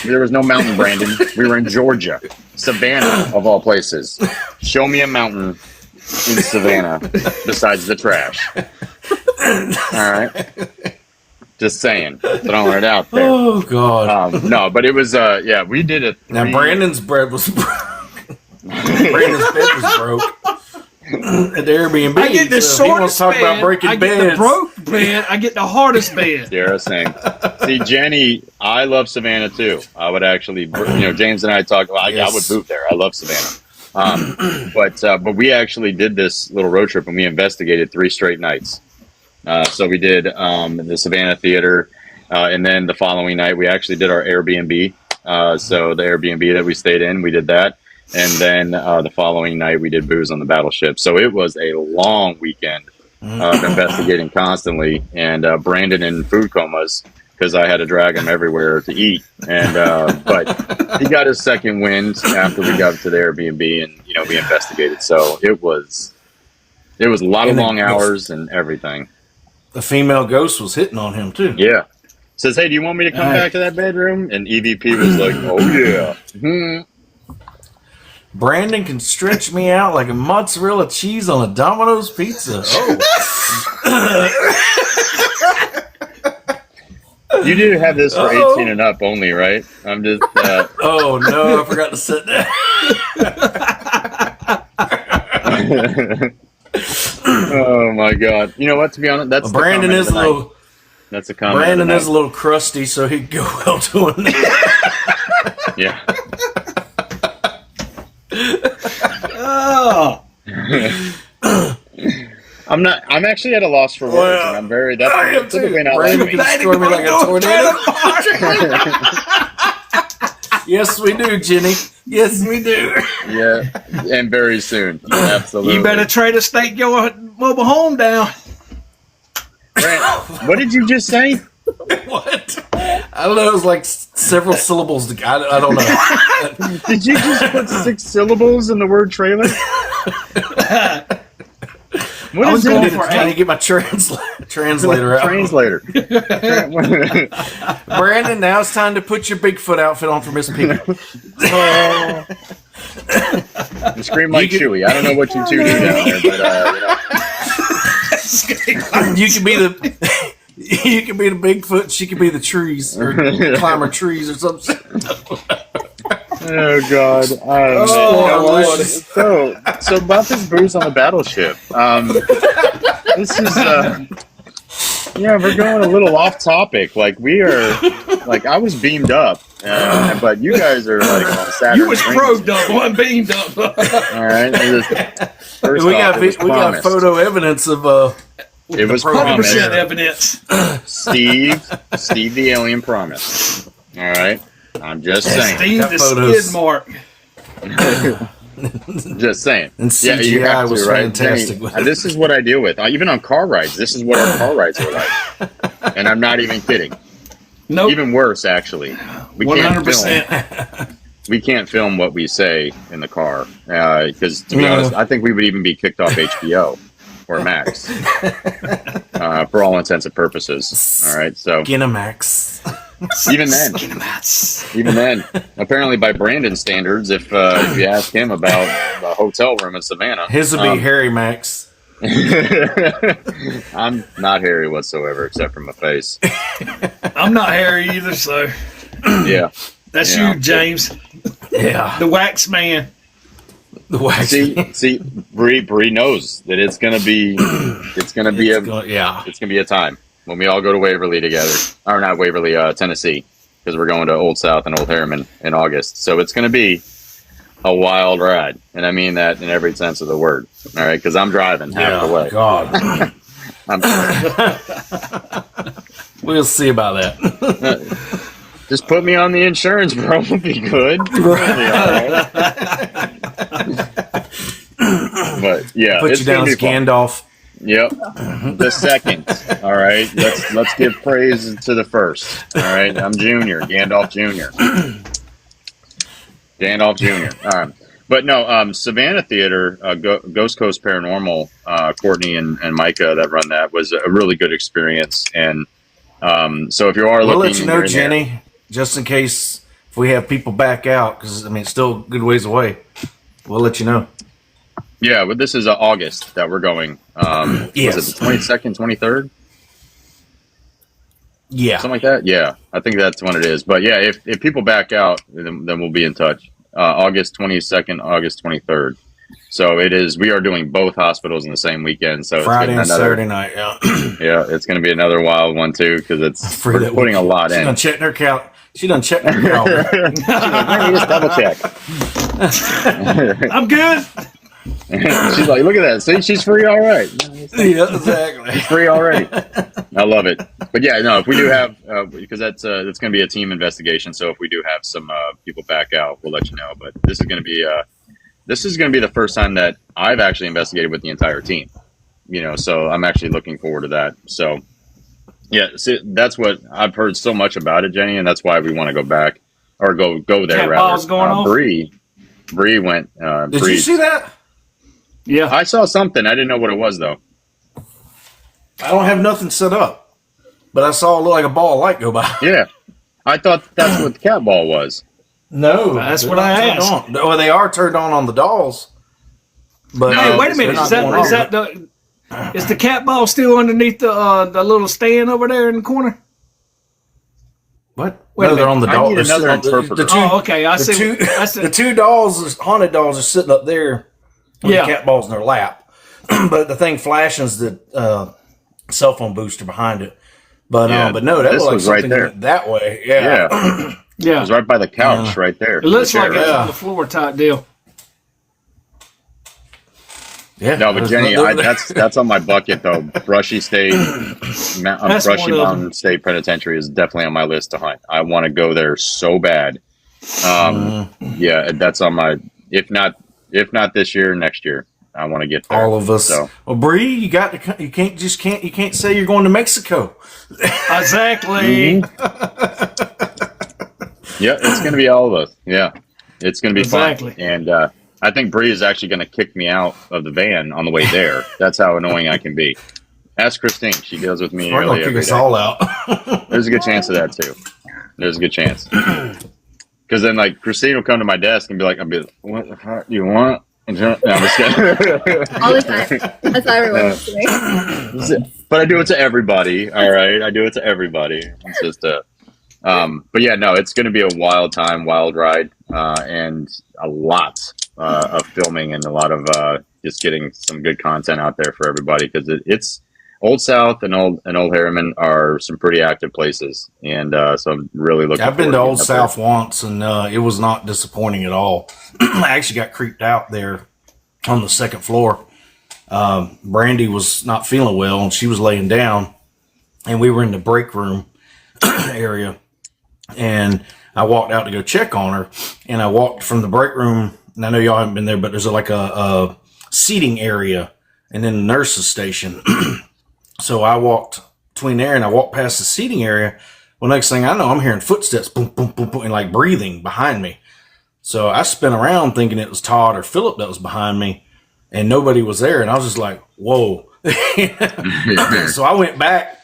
There was no mountain, Brandon. We were in Georgia, Savannah of all places. Show me a mountain in Savannah besides the trash. All right. Just saying, throwing it out there. Oh God! No, but it was yeah. We did it. Now Brandon's bread was broke. Brandon's bed was broke at the Airbnb. I get the so if he wants shortest to talk bed. about breaking I get beds. the broke bed. I get the hardest bed. Sierra same. See, Jenny, I love Savannah too. I would actually, James and I talk. Well, I would move there. I love Savannah. But we actually did this little road trip and we investigated 3 straight nights. So we did the Savannah Theater, and then the following night we actually did our Airbnb. So the Airbnb that we stayed in, we did that. And then the following night we did Booze on the Battleship. So it was a long weekend of investigating constantly. And Brandon in food comas because I had to drag him everywhere to eat. And but he got his second wind after we got to the Airbnb and, we investigated. So it was a lot of long hours and everything. The female ghost was hitting on him too. Yeah. Says, hey, do you want me to come back to that bedroom? And EVP was like, oh, yeah. Mm-hmm. Brandon can stretch me out like a mozzarella cheese on a Domino's pizza. Oh. You do have this for 18 and up only, right? I'm just... Oh, no, I forgot to set that. Oh, my God. You know what, to be honest, that's Brandon is a little... That's a comment. Brandon is a little crusty, so he'd go well doing that. Yeah. Oh. I'm actually at a loss for words, Well, and I'm very... I am That's typically too. not Brandon like me. can destroy me like a tornado. Yes, we do, Jenny. Yes, we do. Yeah, and very soon. Absolutely. You better try to stake your mobile home down. Brent, what did you just say? What? I don't know. It was like several syllables. I don't know. Did you just put 6 syllables in the word trailer? What I is was it? going I'm for trying to get my translator out. Translator. Brandon, now it's time to put your Bigfoot outfit on for Miss Piggy. You scream like Chewie. I don't know what you two do down there, but You can be the Bigfoot. She can be the trees or climber trees or something. Oh God! So about this Booze on the Battleship. This is we're going a little off topic. Like we are like I was beamed up, but you guys are like on Saturday. You was probed up, one beamed up. All right. We got photo evidence of it was 100% evidence. Steve the alien promised. All right. I'm just saying. Steve the photos. skid mark. Just saying. And CGI was fantastic. Jenny, this is what I deal with. Even on car rides, this is what our car rides are like. And I'm not even kidding. Nope. Even worse, actually. We 100%. We can't film what we say in the car because, to be honest, I think we would even be kicked off HBO or Max for all intents and purposes. All right, so Skinamax. even then, apparently by Brandon standards, if you ask him about the hotel room in Savannah, His would be Harry Max. I'm not hairy whatsoever, except for my face. I'm not hairy either, so Yeah. that's you, James. Yeah. The wax man. The wax. See, Bree knows that it's gonna be a time when we all go to Waverly together, or not Waverly, Tennessee, because we're going to Old South and Old Harriman in August. So it's gonna be a wild ride, and I mean that in every sense of the word. All right, because I'm driving half the way. God. We'll see about that. Just put me on the insurance, bro. It'll be good. But yeah, Put it's you down as Gandalf. Yep. The second. All right. Let's give praise to the first. All right. I'm Junior. Gandalf Junior. Gandalf Junior. All right. But no, Savannah Theater, Ghost Coast Paranormal, Courtney and Micah that run that was a really good experience. And so if you are looking, we'll let you know, Jenny, just in case if we have people back out, because I mean it's still a good ways away. We'll let you know. Yeah, but this is August that we're going. Yes. Was it the 22nd, 23rd? Yeah. Something like that? Yeah, I think that's when it is. But yeah, if people back out, then we'll be in touch. August 22nd, August 23rd. So it is, we are doing both hospitals in the same weekend. So Friday and Saturday night, yeah. Yeah, it's going to be another wild one too, because we're putting a lot in. She done checked her calendar. Let me just double check. I'm good. She's like, look at that. See, she's free all right. Yeah, exactly. She's free already. I love it. But yeah, no, if we do have, because that's going to be a team investigation. So if we do have some people back out, we'll let you know. But this is going to be the first time that I've actually investigated with the entire team. So I'm actually looking forward to that. So yeah, see, that's what I've heard so much about it, Jenny, and that's why we want to go back or go there. Cat rather. balls going off. Bree went. Did you see that? Yeah, I saw something. I didn't know what it was though. I don't have nothing set up, but I saw it look like a ball of light go by. Yeah, I thought that's what the cat ball was. No, that's what I asked. Well, they are turned on the dolls. But hey, wait a minute. Is the cat ball still underneath the little stand over there in the corner? What? Wait no, they're on the I dolls. need another interpreter. Okay. I see. The two dolls, haunted dolls, are sitting up there with the cat balls in their lap. But the thing flashes the cell phone booster behind it. But no, that was like something right there. That way. Yeah. Yeah. It was right by the couch right there. It looks like it's on the floor type deal. Yeah. No, but Jenny, that's on my bucket though. Brushy Mountain State Penitentiary is definitely on my list to hunt. I want to go there so bad. Yeah, that's on my. If not this year, next year, I want to get there. All of us. So. Well, Bree, you can't say you're going to Mexico. Exactly. Yeah, it's going to be all of us. Yeah, it's going to be fun. And I think Bree is actually going to kick me out of the van on the way there. That's how annoying I can be. Ask Christine. She deals with me We're nearly going to every kick us day. all out. There's a good chance of that, too. There's a good chance. Because then, like, Christine will come to my desk and be like, what the fuck do you want? No, I'm just kidding. All the time. That's how everyone does to me. But I do it to everybody, all right? I do it to everybody. It's just but yeah, no, it's going to be a wild time, wild ride, and a lot of filming and a lot of just getting some good content out there for everybody because it's Old South and Old Harriman are some pretty active places, and so I'm really looking. I've been to forward Old getting up South once, and it was not disappointing at all. I actually got creeped out there on the second floor. Brandy was not feeling well, and she was laying down, and we were in the break room area, and I walked out to go check on her, and I walked from the break room, and I know y'all haven't been there, but there's like a seating area and then the nurse's station. So I walked between there, and I walked past the seating area. Well, next thing I know, I'm hearing footsteps, boom, boom, boom, boom, and like breathing behind me. So I spun around thinking it was Todd or Philip that was behind me, and nobody was there. And I was just like, whoa. So I went back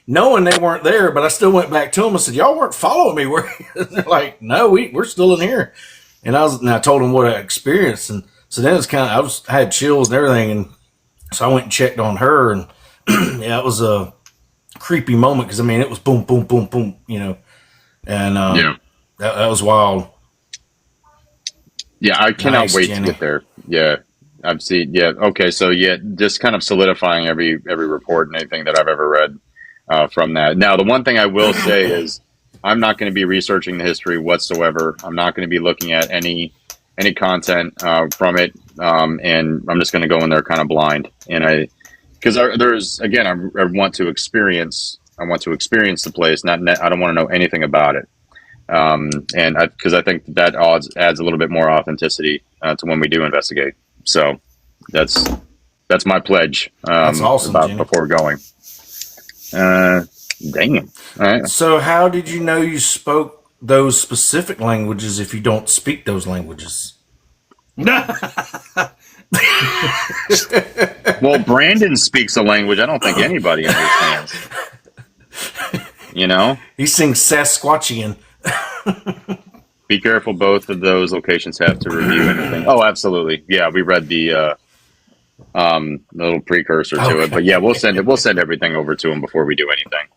knowing they weren't there, but I still went back to them. I said, y'all weren't following me. They're like, no, we're still in here. And I told them what I experienced. And so then it's kind of, I had chills and everything. And so I went and checked on her, and yeah, it was a creepy moment. Cause I mean, it was boom, boom, boom, boom, and, that was wild. Yeah, I cannot Nice, wait Jenny. to get there. Yeah, I've seen. Yeah, okay. So yeah, just kind of solidifying every report and anything that I've ever read from that. Now, the one thing I will say is I'm not going to be researching the history whatsoever. I'm not going to be looking at any content from it, and I'm just going to go in there kind of blind. And because there's again, I want to experience. I want to experience the place. I don't want to know anything about it. And because I think that adds a little bit more authenticity to when we do investigate. So that's my pledge. That's awesome, Jenny. Before going. Dang it! All right. So how did you know you spoke those specific languages if you don't speak those languages? Well, Brandon speaks a language I don't think anybody understands. He sings Sasquatchian. Be careful. Both of those locations have to review anything. Oh, absolutely. Yeah, we read the little precursor to it, but yeah, we'll send everything over to them before we do anything.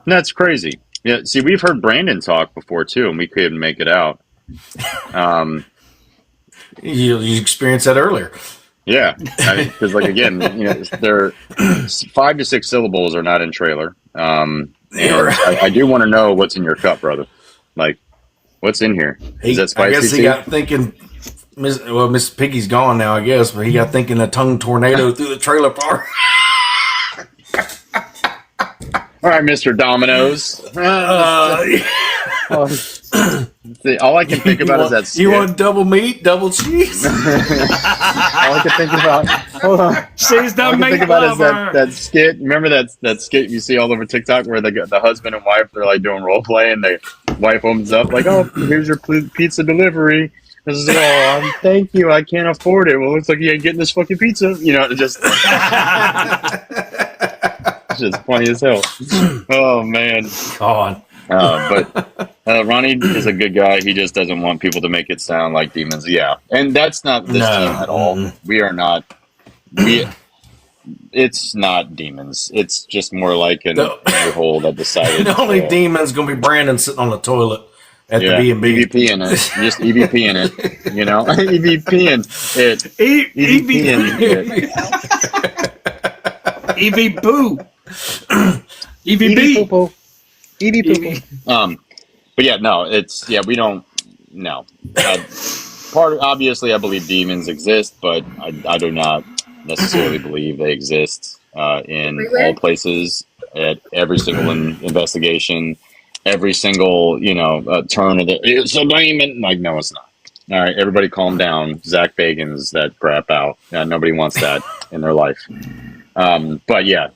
That's crazy. Yeah, see, we've heard Brandon talk before too, and we couldn't make it out. You experienced that earlier. Yeah, because like again, they're 5 to 6 syllables are not in trailer. And I do want to know what's in your cup, brother. Like, what's in here? Is that spicy? I guess he got thinking. Miss Piggy's gone now, I guess, but he got thinking a tongue tornado through the trailer park. All right, Mr. Domino's. All I can think about is that skit. You want double meat, double cheese? All I can think about. Hold on. She's the All I can meat think about is lover. that skit. Remember that skit you see all over TikTok where the husband and wife, they're like doing role play, and the wife opens up like, "Oh, here's your pizza delivery." This is thank you. I can't afford it. Well, it looks like you ain't getting this fucking pizza. Just it's just funny as hell. Oh man. God. But Ronnie is a good guy. He just doesn't want people to make it sound like demons. Yeah, and that's not this team at all. We are not. It's not demons. It's just more like an hole that decided. The only demon's gonna be Brandon sitting on the toilet at the B&B. EVP in it. Just EVP in it. EVP in it. EVP in it. EV boo. EVB. EVP. But yeah, no, we don't. No. Obviously, I believe demons exist, but I do not necessarily believe they exist in all places at every single investigation. Every single, turn of it's a demon. Like, no, it's not. All right, everybody calm down. Zach Bagans that crap out. Nobody wants that in their life. But yeah.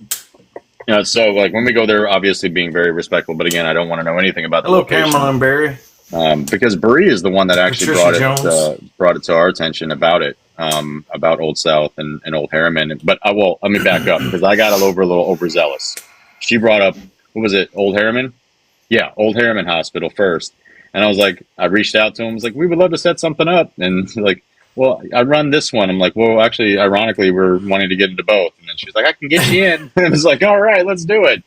So like when we go there, obviously being very respectful. But again, I don't want to know anything about the location. Pamela and Barry. Because Bree is the one that actually Patricia brought it to our attention about it, about Old South and Old Harriman. But let me back up because I got a little overzealous. She brought up, what was it, Old Harriman? Yeah, Old Harriman Hospital first. And I was like, I reached out to him. I was like, we would love to set something up. And like, well, I run this one. I'm like, well, actually, ironically, we're wanting to get into both. And then she's like, I can get you in. And I was like, all right, let's do it.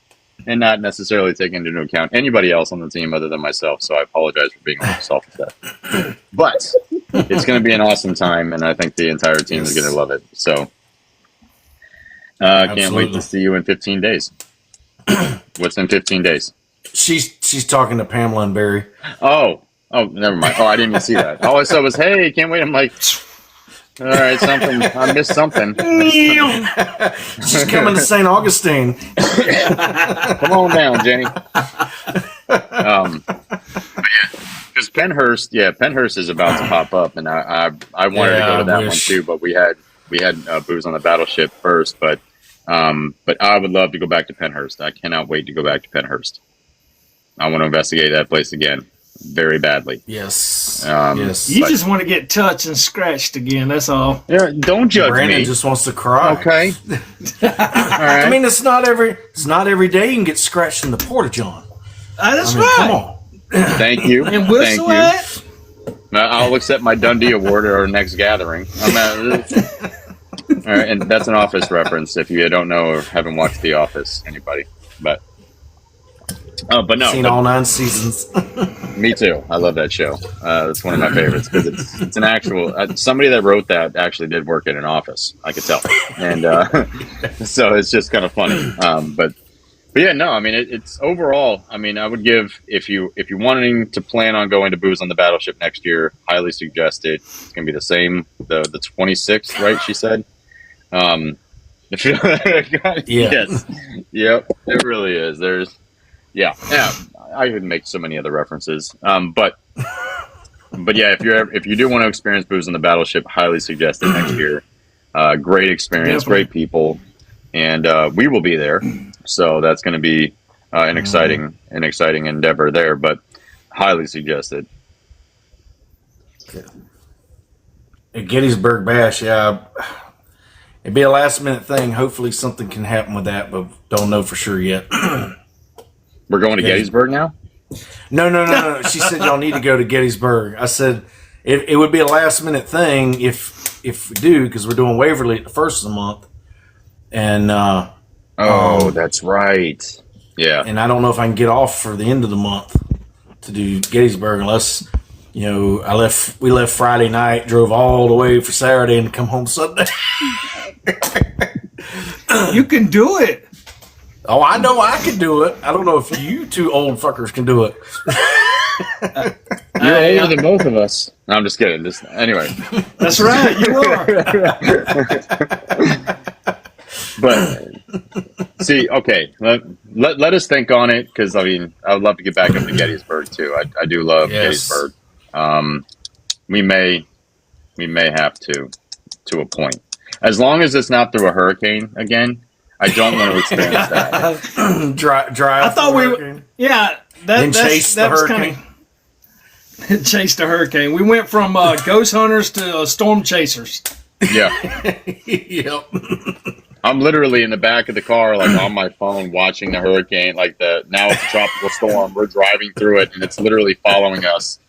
And not necessarily taking into account anybody else on the team other than myself. So I apologize for being selfish with that. But it's going to be an awesome time. And I think the entire team is going to love it. So Can't wait to see you in 15 days. What's in 15 days? She's talking to Pamela and Barry. Oh, never mind. Oh, I didn't even see that. All I saw was, hey, can't wait. I'm like, all right, something. I missed something. She's coming to St. Augustine. Come on down, Jenny. Because Penhurst is about to pop up, and I wanted to go to that one too, but we had booze on the Battleship first, but I would love to go back to Penhurst. I cannot wait to go back to Penhurst. I want to investigate that place again very badly. Yes. Yes. You just want to get touched and scratched again. That's all. Yeah. Don't judge Brandon me. just wants to cry. Okay. All right. I mean, it's not every day you can get scratched in the porta john. That's right. Come on. Thank you. And we'll sweat. I'll accept my Dundee Award at our next gathering. All right, and that's an Office reference if you don't know or haven't watched The Office, anybody. But no. Seen all 9 seasons. Me too. I love that show. It's one of my favorites because it's an actual. Somebody that wrote that actually did work in an office. I could tell, and so it's just kind of funny. But yeah, no. I mean, it's overall. I mean, I would give if you wanting to plan on going to Booze on the Battleship next year, highly suggest it. It's gonna be the same. The 26th, right? She said. Yes. Yep. It really is. Yeah. I could make so many other references. But yeah, if you do want to experience Booze on the Battleship, highly suggest it next year. Great experience, great people, and we will be there. So that's going to be an exciting endeavor there. But highly suggested. At Gettysburg Bash, yeah. It'd be a last minute thing. Hopefully something can happen with that, but don't know for sure yet. We're going to Gettysburg now? No. She said y'all need to go to Gettysburg. I said it would be a last minute thing if we do, because we're doing Waverly at the first of the month. And that's right. Yeah. And I don't know if I can get off for the end of the month to do Gettysburg unless we left Friday night, drove all the way for Saturday and come home Sunday. You can do it. Oh, I know I can do it. I don't know if you two old fuckers can do it. You're older than both of us. No, I'm just kidding. Anyway. That's right. You are. But see, okay. Let us think on it, because I mean, I would love to get back up to Gettysburg too. I do love Gettysburg. We may have to a point. As long as it's not through a hurricane again, I don't want to experience that. Drive. I thought we were. Yeah, that was kind of chased a hurricane. We went from ghost hunters to storm chasers. Yeah. Yep. I'm literally in the back of the car, like on my phone, watching the hurricane. Like now it's a tropical storm. We're driving through it, and it's literally following us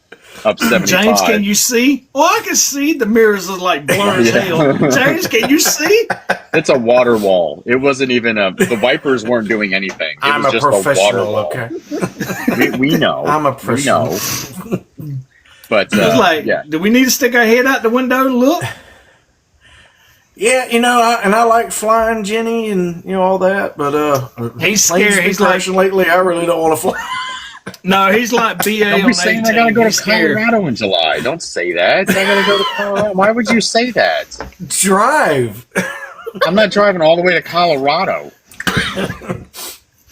up 75. James, can you see? Oh, I can see. The mirrors are like blurry as hell. James, can you see? It's a water wall. It wasn't even the wipers weren't doing anything. It was just a water wall. Okay. We know. I'm a professional. We know. But it was like, do we need to stick our head out the window and look? Yeah, I like flying, Jenny, and all that, but he's scared. He's crashing lately. I really don't want to fly. No, he's like BA Don't on be saying 18. I gotta go to Colorado in July. Don't say that. I gotta go to Colorado. Why would you say that? Drive. I'm not driving all the way to Colorado.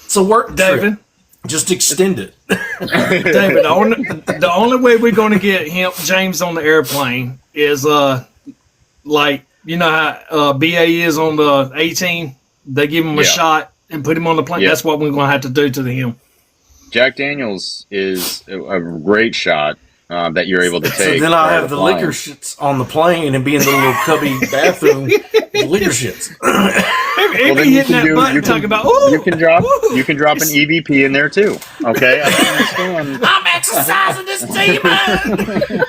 It's a work David. trip. Just extend it. David, the only way we're going to get James on the airplane is like, you know how BA is on the 18? They give him a shot and put him on the plane. That's what we're going to have to do to him. Jack Daniels is a great shot that you're able to take. So then I'll have the liquor shits on the plane and be in the little cubby bathroom with liquor shits. You can drop an EVP in there too. Okay, I don't understand. I'm exercising this demon.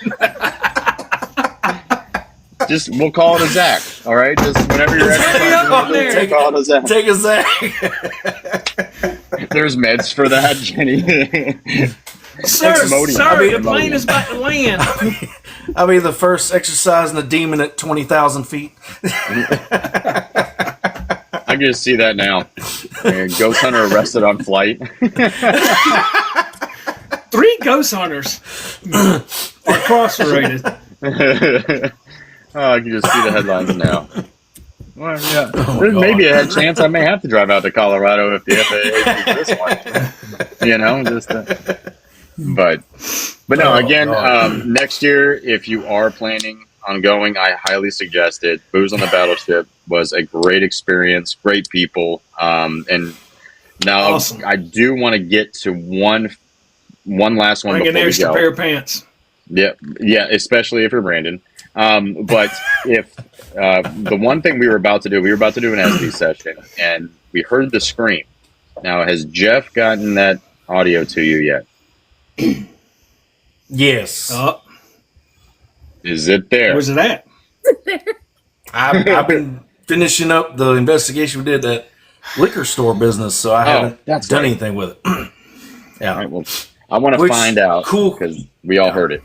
Just we'll call it a Zach. All right, just whenever you're exercising, call it a Zach. Take a Zach. There's meds for that, Jenny. Sir, the plane is about to land. I'll be the first exercising the demon at 20,000 feet. I I can just see that now. Ghost hunter arrested on flight. 3 ghost hunters are incarcerated. I can just see the headlines now. Well, yeah. Oh, There's God. maybe a chance I may have to drive out to Colorado if the FAA does this one. You know, just. But no. Oh, Again, God. next year, if you are planning on going, I highly suggest it. Booze on the Battleship was a great experience, great people, and now Awesome. I do want to get to one last one Bring an before we extra go. pair of pants. Yeah, especially if you're Brandon. But if the one thing we were about to do an SD session, and we heard the scream. Now, has Jeff gotten that audio to you yet? Yes. Is it there? Where's it at? I've been finishing up the investigation we did that liquor store business, so I haven't that's done right. anything with it. Yeah. All right, well, I want to Which- find out. cool. Because we all heard it.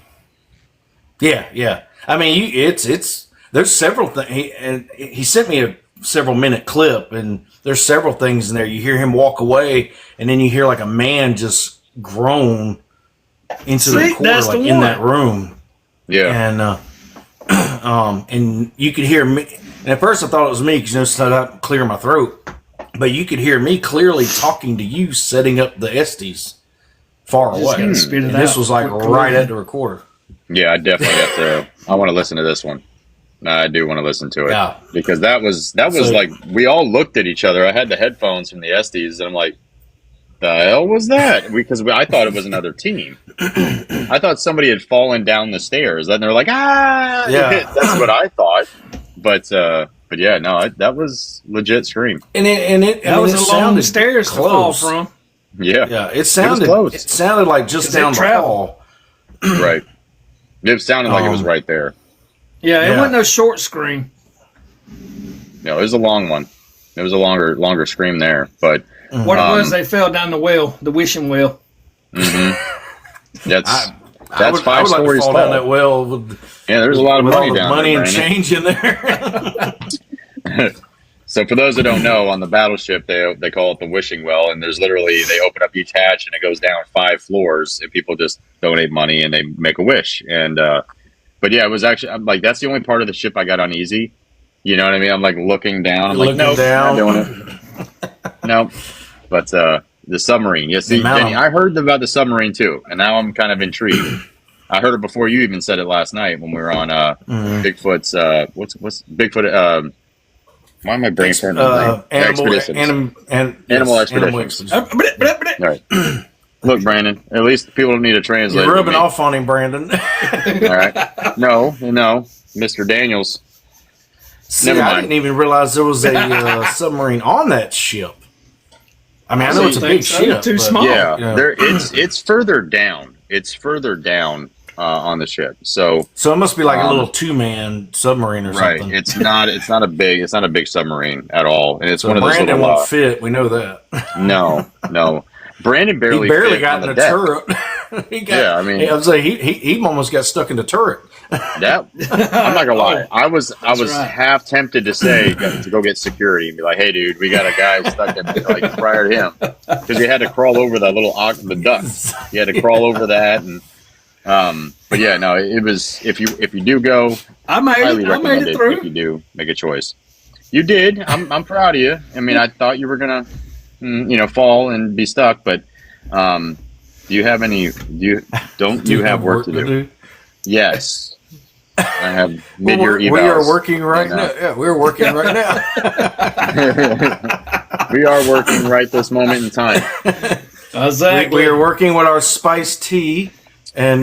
Yeah. I mean, it's there's several things, and he sent me a several minute clip, and there's several things in there. You hear him walk away, and then you hear like a man just groan into the See, corner, that's the like in one. that room, Yeah. and you could hear me. And at first, I thought it was me because so I clear my throat, but you could hear me clearly talking to you, setting up the Estes far Just away. gotta spit it And this out. was like Quick, right quick. at the recorder. Yeah, I definitely have to. I want to listen to this one. I do want to listen to it. Yeah. Because that was So- like, we all looked at each other. I had the headphones from the Estes, and I'm like, the hell was that? Because I thought it was another team. I thought somebody had fallen down the stairs, and they're like, ah! Yeah. That's what I thought. But yeah, no, that was legit scream. And it That was a long sounded stairs to fall from. Yeah. Yeah, it sounded close. it sounded like just 'Cause they down the travel. hall. Right. It sounded like it was right there. Yeah, it Yeah. wasn't no short scream. No, it was a long one. It was a longer scream there. But What it was, they fell down the well, the wishing well. that's I that's would 5 like to stories fall tall. down that well with Yeah, there's a lot of all money the down money there, and Brandon. change in there. So for those that don't know, on the Battleship, they call it the wishing well, and there's literally, they open up each hatch and it goes down 5 floors, and people just donate money and they make a wish. And but yeah, it was actually, I'm like, that's the only part of the ship I got uneasy. You know what I mean? I'm like looking down. I'm like, Looking nope, down. not doing it. Nope. But the submarine. Yeah, see, amount Jenny, of- I heard about the submarine too, and now I'm kind of intrigued. I heard it before you even said it last night when we were on Bigfoot's. What's Bigfoot? Why am I brain farting? Animal Expeditions. All right. Look, Brandon. At least people don't need a translator. You're with rubbing me. off on him, Brandon. All right. No, Mr. Daniels. See, Never I mind. didn't even realize there was a submarine on that ship. I mean, I know it's a big so. ship. Too but- small. Yeah, yeah. it's further down. It's further down on the ship. So So it must be like a little 2-man submarine or right, something. it's not a big submarine at all, and it's So one of those Brandon little. won't fit. We know that. No. Brandon barely He barely fit got on in the the deck. turret. Yeah, I mean- I was like, he almost got stuck in the turret. That I'm not gonna lie. I was right. half tempted to say to go get security and be like, "Hey, dude, we got a guy stuck in like prior to him," because you had to crawl over that little the duck. You had to crawl over that, and but yeah, no, it was if you do go, I made highly it. I made recommend it it through. if you do make a choice. You did. I'm proud of you. I mean, I thought you were gonna fall and be stuck, but do you have any? You have work to do? Yes. I have mid-year evals. We are working right and, now. Yeah, we're working right now. We are working right this moment in time. Exactly. We are working with our spiced tea and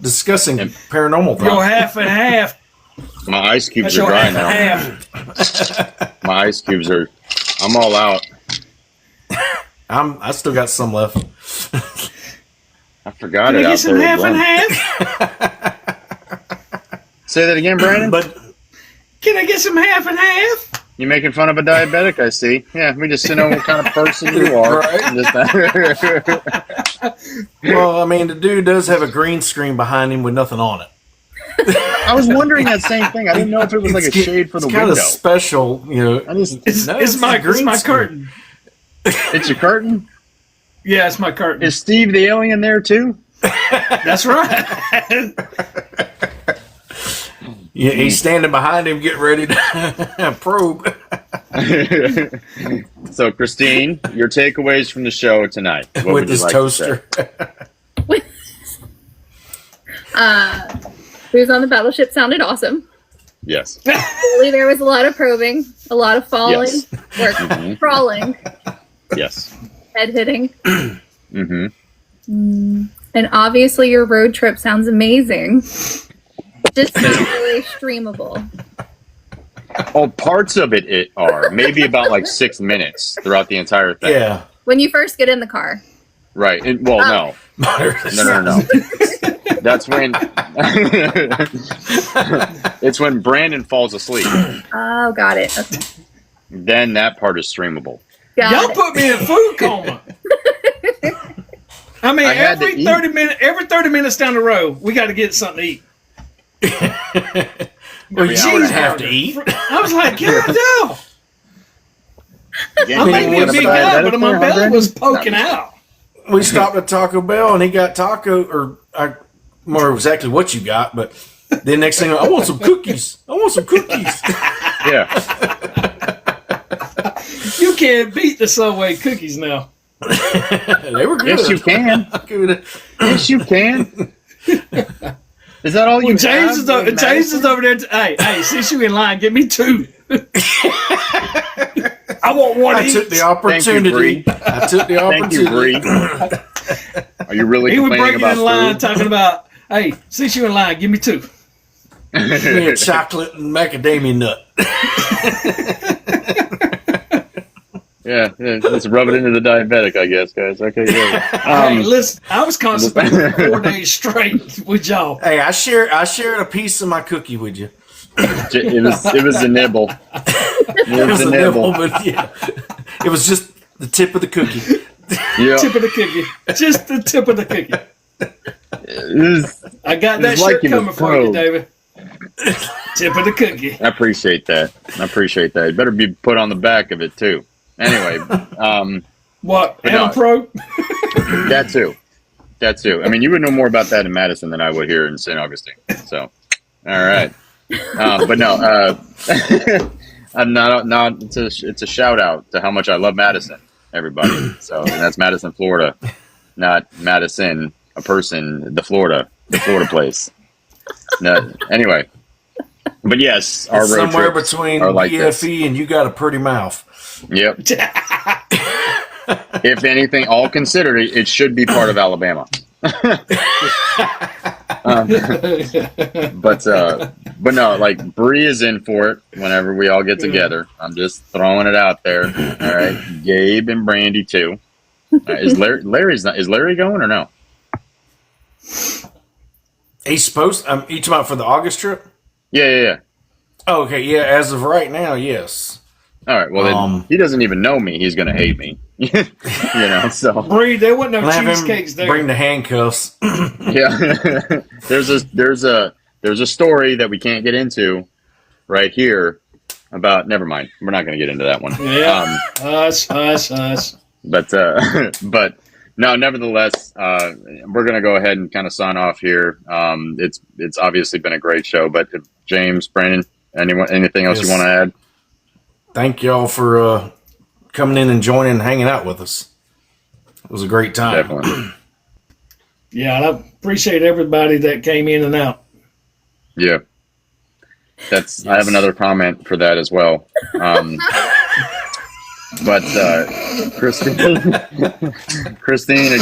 discussing paranormal Your things. half and half. My ice cubes That's are your dry half now. and half. My ice cubes are. I'm all out. I still got some left. I forgot Can I it. get out some there half and again. half? Say that again, Brandon. But Can I get some half and half? You making fun of a diabetic? I see. Yeah, we just know what kind of person you are. Right. Just- well, I mean, the dude does have a green screen behind him with nothing on it. I was wondering that same thing. I didn't know if it was like a shade for the kind window. of special, It's my curtain. It's your curtain? Yeah, it's my curtain. Is Steve the alien there too? That's right. Yeah, he's standing behind him, getting ready to probe. So, Christine, your takeaways from the show tonight. What With would you his like toaster. to Who's on the battleship sounded awesome. Yes. Clearly, there was a lot of probing, a lot of falling, or crawling, Yes. head hitting. Mm-hmm. And obviously, your road trip sounds amazing. Just not really streamable. Oh, parts of it are. Maybe about like 6 minutes throughout the entire thing. Yeah. When you first get in the car. Right. No. No. That's when it's when Brandon falls asleep. Oh, got it. Okay. Then that part is streamable. Y'all put me in food coma. I mean, every 30 minutes down the road, we got to get something to eat. Well, you don't have to eat. I was like, God damn. Again, I may be a big guy, but my belly was poking out. We stopped at Taco Bell and he got taco, or I remember exactly what you got, but then next thing I want some cookies. Yeah. You can't beat the Subway cookies now. They were good. Yes, you can. Yes, you can. Is that all you When James have? James is over there. Hey, since you in line, give me 2. I want one. I took the opportunity. Thank you, Bree. Are you really He would complaining break it about in line food? talking about, hey, since you in line, give me 2. Give me a chocolate and macadamia nut. Yeah, let's rub it into the diabetic, I guess, guys. Okay, yeah. Hey, listen, I was constipated for 4 days straight with y'all. Hey, I shared a piece of my cookie with you. It was a nibble. It was a nibble, but yeah, it was just the tip of the cookie. Yeah. Tip of the cookie. Just the tip of the cookie. I got that shirt coming for you, David. Tip of the cookie. I appreciate that. It better be put on the back of it, too. Anyway. What? No. Pro? That too. I mean, you would know more about that in Madison than I would here in St. Augustine. So, all right. But no, I'm not. It's a shout out to how much I love Madison, everybody. So, and that's Madison, Florida, not Madison, a person, the Florida place. No, anyway, but yes, our road somewhere trips between are like BFE and you got a pretty mouth. Yep. If anything, all considered, it should be part of Alabama. But no, like Bree is in for it whenever we all get together. I'm just throwing it out there. All right, Gabe and Brandy too. Is Larry going or no? He's supposed. You talking about for the August trip? Yeah. Oh, okay, yeah. As of right now, yes. All right. Well, then he doesn't even know me. He's gonna hate me. So Bree, there wasn't no have cheesecakes him there. bring the handcuffs. yeah. there's a story that we can't get into right here about. Never mind. We're not gonna get into that one. Yeah. Hush. But no, nevertheless, we're going to go ahead and kind of sign off here. It's obviously been a great show, but James, Brandon, anything else you want to add? Thank y'all for coming in and joining and hanging out with us. It was a great time. Definitely. Yeah, I appreciate everybody that came in and out. Yeah. Yes. I have another comment for that as well. But Christine,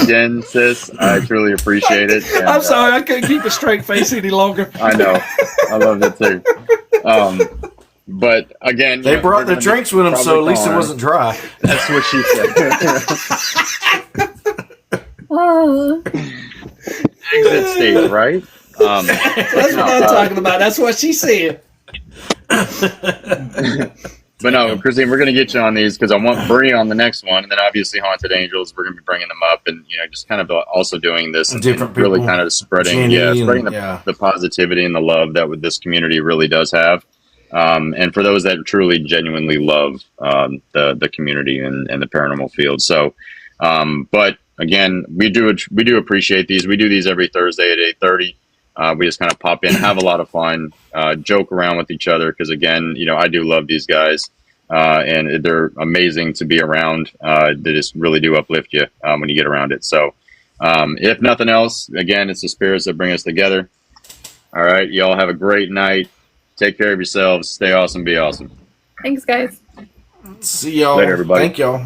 again, sis, I truly appreciate it. And, I'm sorry, I couldn't keep a straight face any longer. I know. I love it too. But again, They brought the drinks with them, so at least it wasn't dry. That's what she said. Oh. Exit stage, right? That's what I'm talking about. That's what she said. But no, Christine, we're going to get you on these because I want Bree on the next one, and then obviously Haunted Angels. We're going to be bringing them up, and just kind of also doing this, and Different really people. kind of spreading, Jenny spreading and- the positivity and the love that this community really does have, and for those that truly, genuinely love the community and the paranormal field. So, but again, we do appreciate these. We do these every Thursday at 8:30. We just kind of pop in, have a lot of fun, joke around with each other. Because again, I do love these guys, and they're amazing to be around. They just really do uplift you when you get around it. So, if nothing else, again, it's the spirits that bring us together. All right, y'all have a great night. Take care of yourselves. Stay awesome. Be awesome. Thanks, guys. See y'all. Later, everybody. Thank y'all.